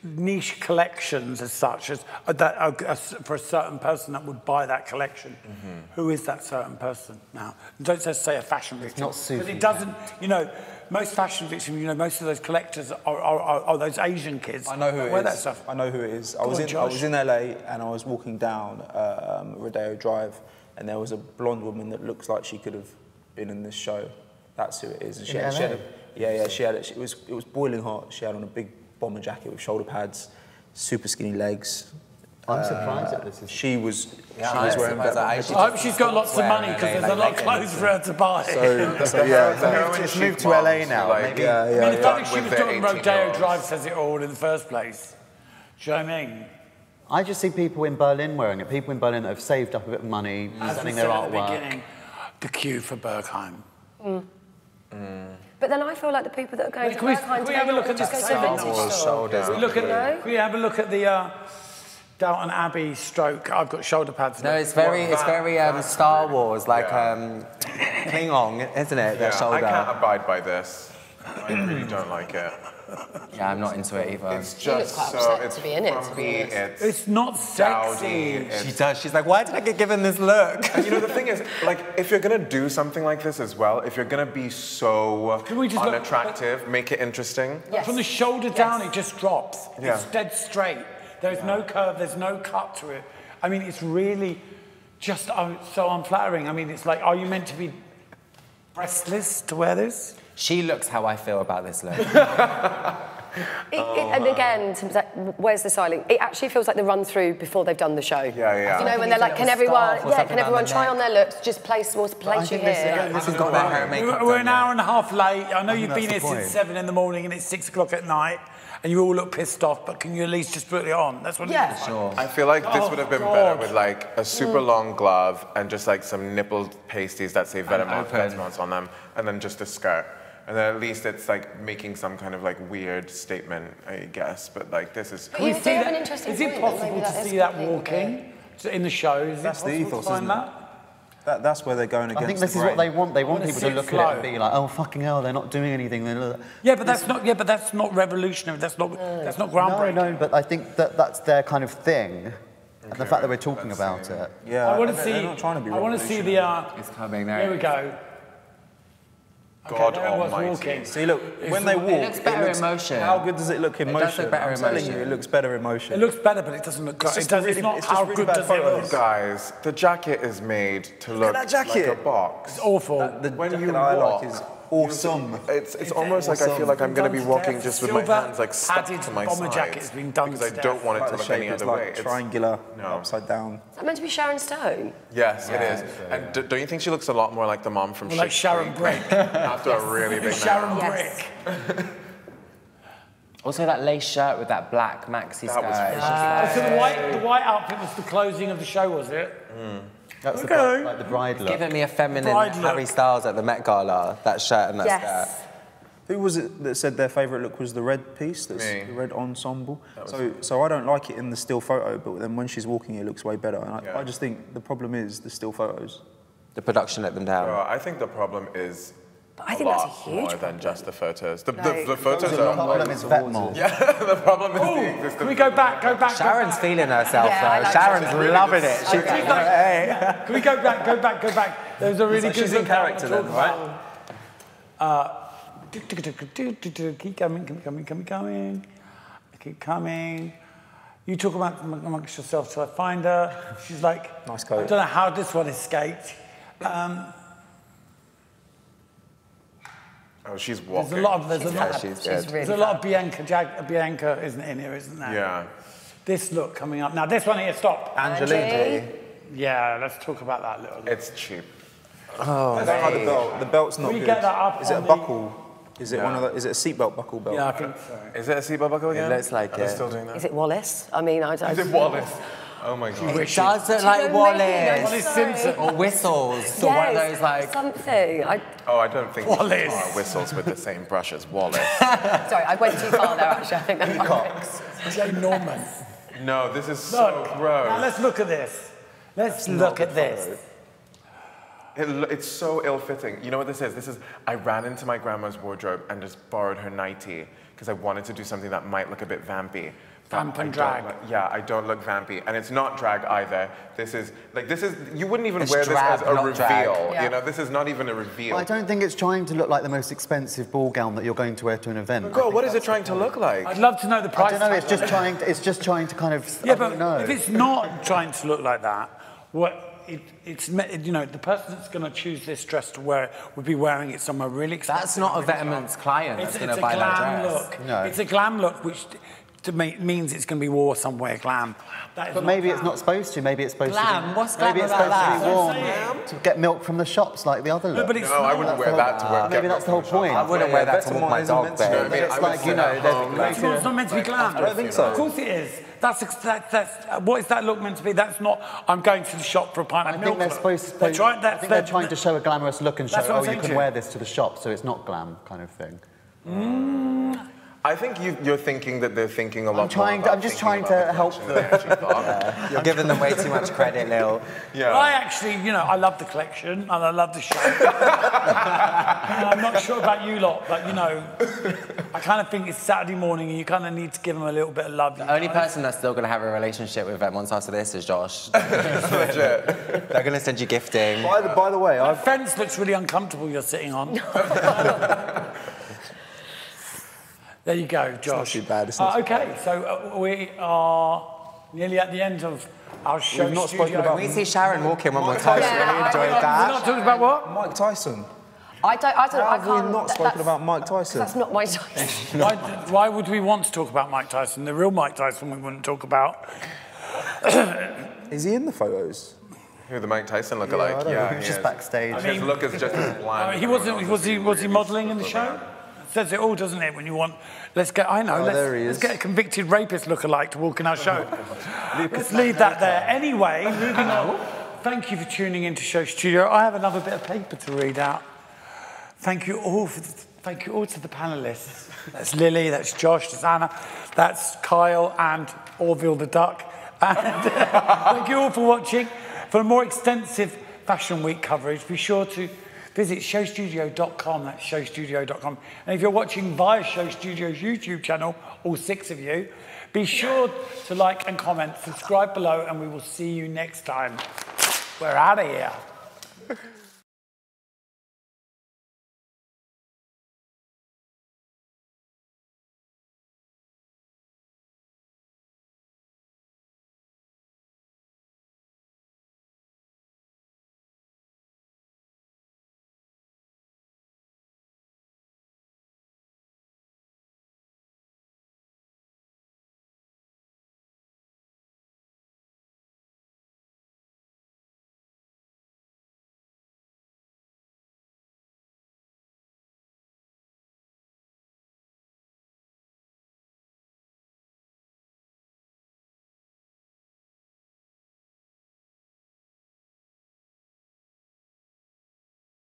niche collections as such, as for a certain person that would buy that collection, who is that certain person now? Don't just say a fashion victim. not Sue Because it from doesn't, you know, most fashion victims, you know, most of those collectors are those Asian kids. I know who that it wear is. that stuff. I know who it is. I Go was on, in Josh. LA and I was walking down Rodeo Drive, and there was a blonde woman that looks like she could have been in this show. That's who it is. And she had, she had it was boiling hot. She had on a big bomber jacket with shoulder pads, super skinny legs. I'm surprised that this is... She was I'm wearing surprised that Vetements. I I hope she's got lots of money because there's a lot of clothes for her to buy. So yeah, It's moved to LA now. Maybe. I mean, the fact that she with was the doing Rodeo 18-year-olds. Drive says it all in the first place. Do you know what I mean? I just see people in Berlin wearing it. People in Berlin that have saved up a bit of money, As we selling said their at the artwork. beginning, the queue for Berghain. But then I feel like the people that are going to Can we- Berghain can we have a look at just this go to a Star vintage Wars store. shoulders. Can we have a look at the Downton Abbey stroke? I've got shoulder pads. No, it's very Star Wars, like Klingon, isn't it? Their Yeah, shoulder. I can't abide by this. I really don't like it. Yeah, I'm not into it either. It's She looks just quite so... upset It's to be in it, to be frumpy, honest. It's not dowdy, sexy. it's- She does. She's like, why did I get given this look? And you know, the thing is, like, if you're gonna do something like this as well, if you're gonna be so Can we just look- unattractive, make it interesting. Yes. From the shoulder down, it just drops. Yeah. It's dead straight. There's no curve, there's no cut to it. I mean, it's really just so unflattering. I mean, it's like, are you meant to be Restless to wear this? She looks how I feel about this look. And again, where's the styling? It actually feels like the run through before they've done the show. Yeah. You know, when they're like, can everyone try on their looks? Just place you here. This has got their hair and makeup We're done an hour yet. and a half late. I know you've that's been here the point. since 7 in the morning and it's 6 o'clock at night, and you all look pissed off. But can you at least just put it on? That's what. Yeah. it is. Sure. I feel like this Oh, would have been God. better with like a super long glove and just like some nipple pasties that say Vetements on them, and then just a skirt. And then at least it's like making some kind of like weird statement, I guess. But like this is. But you do have an interesting Is it point, possible that to is see that completely walking in the show? Is That's it the possible ethos, to find isn't it? that? That's where they're going against I think this the is what grain. they want. They want wanna people see to it look flow. at it and be like, oh, fucking hell, they're not doing anything. Yeah, but that's not. Yeah, but that's not revolutionary. That's not groundbreaking. No, but I think that's their kind of thing. And the fact that we're talking about it. Yeah, I want to see. they're not trying to be I want to see the. It's coming there. Here we go. God there it was almighty. walking. See, look, when they walk, It looks better in motion. How good does it look in It motion? does look better I'm in telling motion. you, it looks better in motion. It looks better, but it doesn't look good. just It's not it's how just really good bad does it photos. look. Guys, the jacket is made to look that jacket. like a box. It's awful. The When jacket you I walk, like is awesome. It's almost like I feel like I'm going to be walking just with my Silver hands like stuck padded to my bomber sides jacket has been done because I to don't death. want it Like to the look any shape, it's other like way. It's- triangular, No. upside down. Is that meant to be Sharon Stone? Yes, it is. And don't you think she looks a lot more like the mom from Well, like Sharon Shakespeare? Brick. After a really big Sharon nap. Yes. Brick. Also, that lace shirt with that black maxi That skirt. was It's just So the white outfit was the closing of the show, was it? That's Okay. like the bride look. giving me a feminine Bride Harry look. Styles at the Met Gala, that shirt and that Yes. skirt. Who was it that said their favourite look was the red piece? That's Me. the red ensemble. So I don't like it in the still photo, but then when she's walking, it looks way better. And Yeah. I just think the problem is the still photos. The production let them down. I think the problem is I think that's a lot huge more problem. than just the photos. The Like- photos The are problem is Vetements. the problem is the Oh, existence. can we go back? Sharon's feeling herself Yeah, I though. like Sharon's Sharon. loving it. She's She's like, hey. Can we go back? There's a really like good she's in look I wanna character talk then, right? about. Keep coming. Keep coming. You talk about amongst yourself till I find her. She's like, Nice coat. I don't know how this one escaped. Oh, she's walking. There's a lot of She's She's good. really there's a lot of Bianca isn't in here, isn't there? Yeah. This look coming up now. This one here, stop. Angelina. Yeah, let's talk about that a little bit. It's cheap. I don't like the belt. The belt's not Can we good. get that up Is it a on the- buckle? Is it one of the? Is it a seatbelt buckle belt? Yeah, I think so. Is it a seatbelt buckle again? looks like Are they it. still doing that? Is it Wallace? I mean, I don't. Is it Wallace? Oh my god. It does look Do you like know, maybe, Wallace. Wallace sorry. Simpson. Or whistles. Or one of those like... something. Oh, I don't think Wallace. our whistles with the same brush as Wallace. Sorry, I went too far there. Actually, I think that might fix. Jay Norman. No, this is so Look, gross. now let's look at this. Let's look at this. It's so ill-fitting. You know what this is? This is, I ran into my grandma's wardrobe and just borrowed her nightie because I wanted to do something that might look a bit vampy. But Vamp and I don't drag. yeah, I don't look vampy. And it's not drag either. This is, you wouldn't even It's wear this drag, as a not reveal. drag. Yeah. You know, this is not even a reveal. I don't think it's trying to look like the most expensive ball gown that you're going to wear to an event. God, what is it trying to look like? I'd love to know the I price. don't know. tag. It's just trying to kind of. Yeah, I but don't know. if it's not trying to look like that, you know, the person that's going to choose this dress to wear would be wearing it somewhere really expensive. That's not a Vetements client that's It's going a to buy that glam dress. look. No. It's a glam look, which to me means it's going to be wore somewhere glam. That is But not maybe glam. it's not supposed to. Maybe it's supposed Glam? to be. What's glam maybe it's about supposed that? to be worn to get milk from the shops like the other look. No, but it's No, I not. wouldn't wear that to work. Maybe that's the whole point. I wouldn't wear that to walk my Vetements dog, isn't meant to babe. be- I mean, It's I like, would you sit know, at there's- home, That's not, it's not meant to be glam. I don't think so. Of course it is. What is that look meant to be? That's not, I'm going to the shop for a pint I of think milk. they're look. supposed to. They're trying, I think they're trying to show a glamorous look and show, That's what I'm oh, you saying can to you. wear this to the shop, so it's not glam kind of thing. I think you're thinking that they're thinking a lot I'm just trying to help them. You're giving them way too much credit, Lil. Yeah. I actually, you know, I love the collection and I love the show. And I'm not sure about you lot, but, you know, I kind of think it's Saturday morning and you kind of need to give them a little bit of love. The only person that's still going to have a relationship with Vetements after this is Josh. Legit. They're going to send you gifting. By the way, The fence looks really uncomfortable you're sitting on. There you go, Josh. not too bad, it's not too okay, so we are nearly at the end of our show. We've not spoken studio. about- Can we see Sharon walking one more time? Yeah. Really enjoyed We're that. not talking about what? Mike Tyson. I don't How know. I have can't. we not spoken about Mike Tyson? That's not Mike Tyson. Why would we want to talk about Mike Tyson? The real Mike Tyson we wouldn't talk about. Is he in the photos? Who, the Mike Tyson lookalike? Yeah, he just is. backstage. His look is just as bland. He wasn't. Was he modelling in the show? It says it all, doesn't it? When you want, let's get. I know. Oh, there he Let's is. get a convicted rapist lookalike to walk in our show. Let's leave that there. Anyway, moving on. Thank you for tuning into Show Studio. I have another bit of paper to read out. Thank you all to the panellists. That's Lily, that's Josh, that's Anna, that's Kyle and Orville the Duck. And thank you all for watching. For more extensive Fashion Week coverage, be sure to visit SHOWstudio.com. That's SHOWstudio.com. And if you're watching via Show Studio's YouTube channel, all 6 of you, be sure to like and comment, subscribe below, and we will see you next time. We're out of here.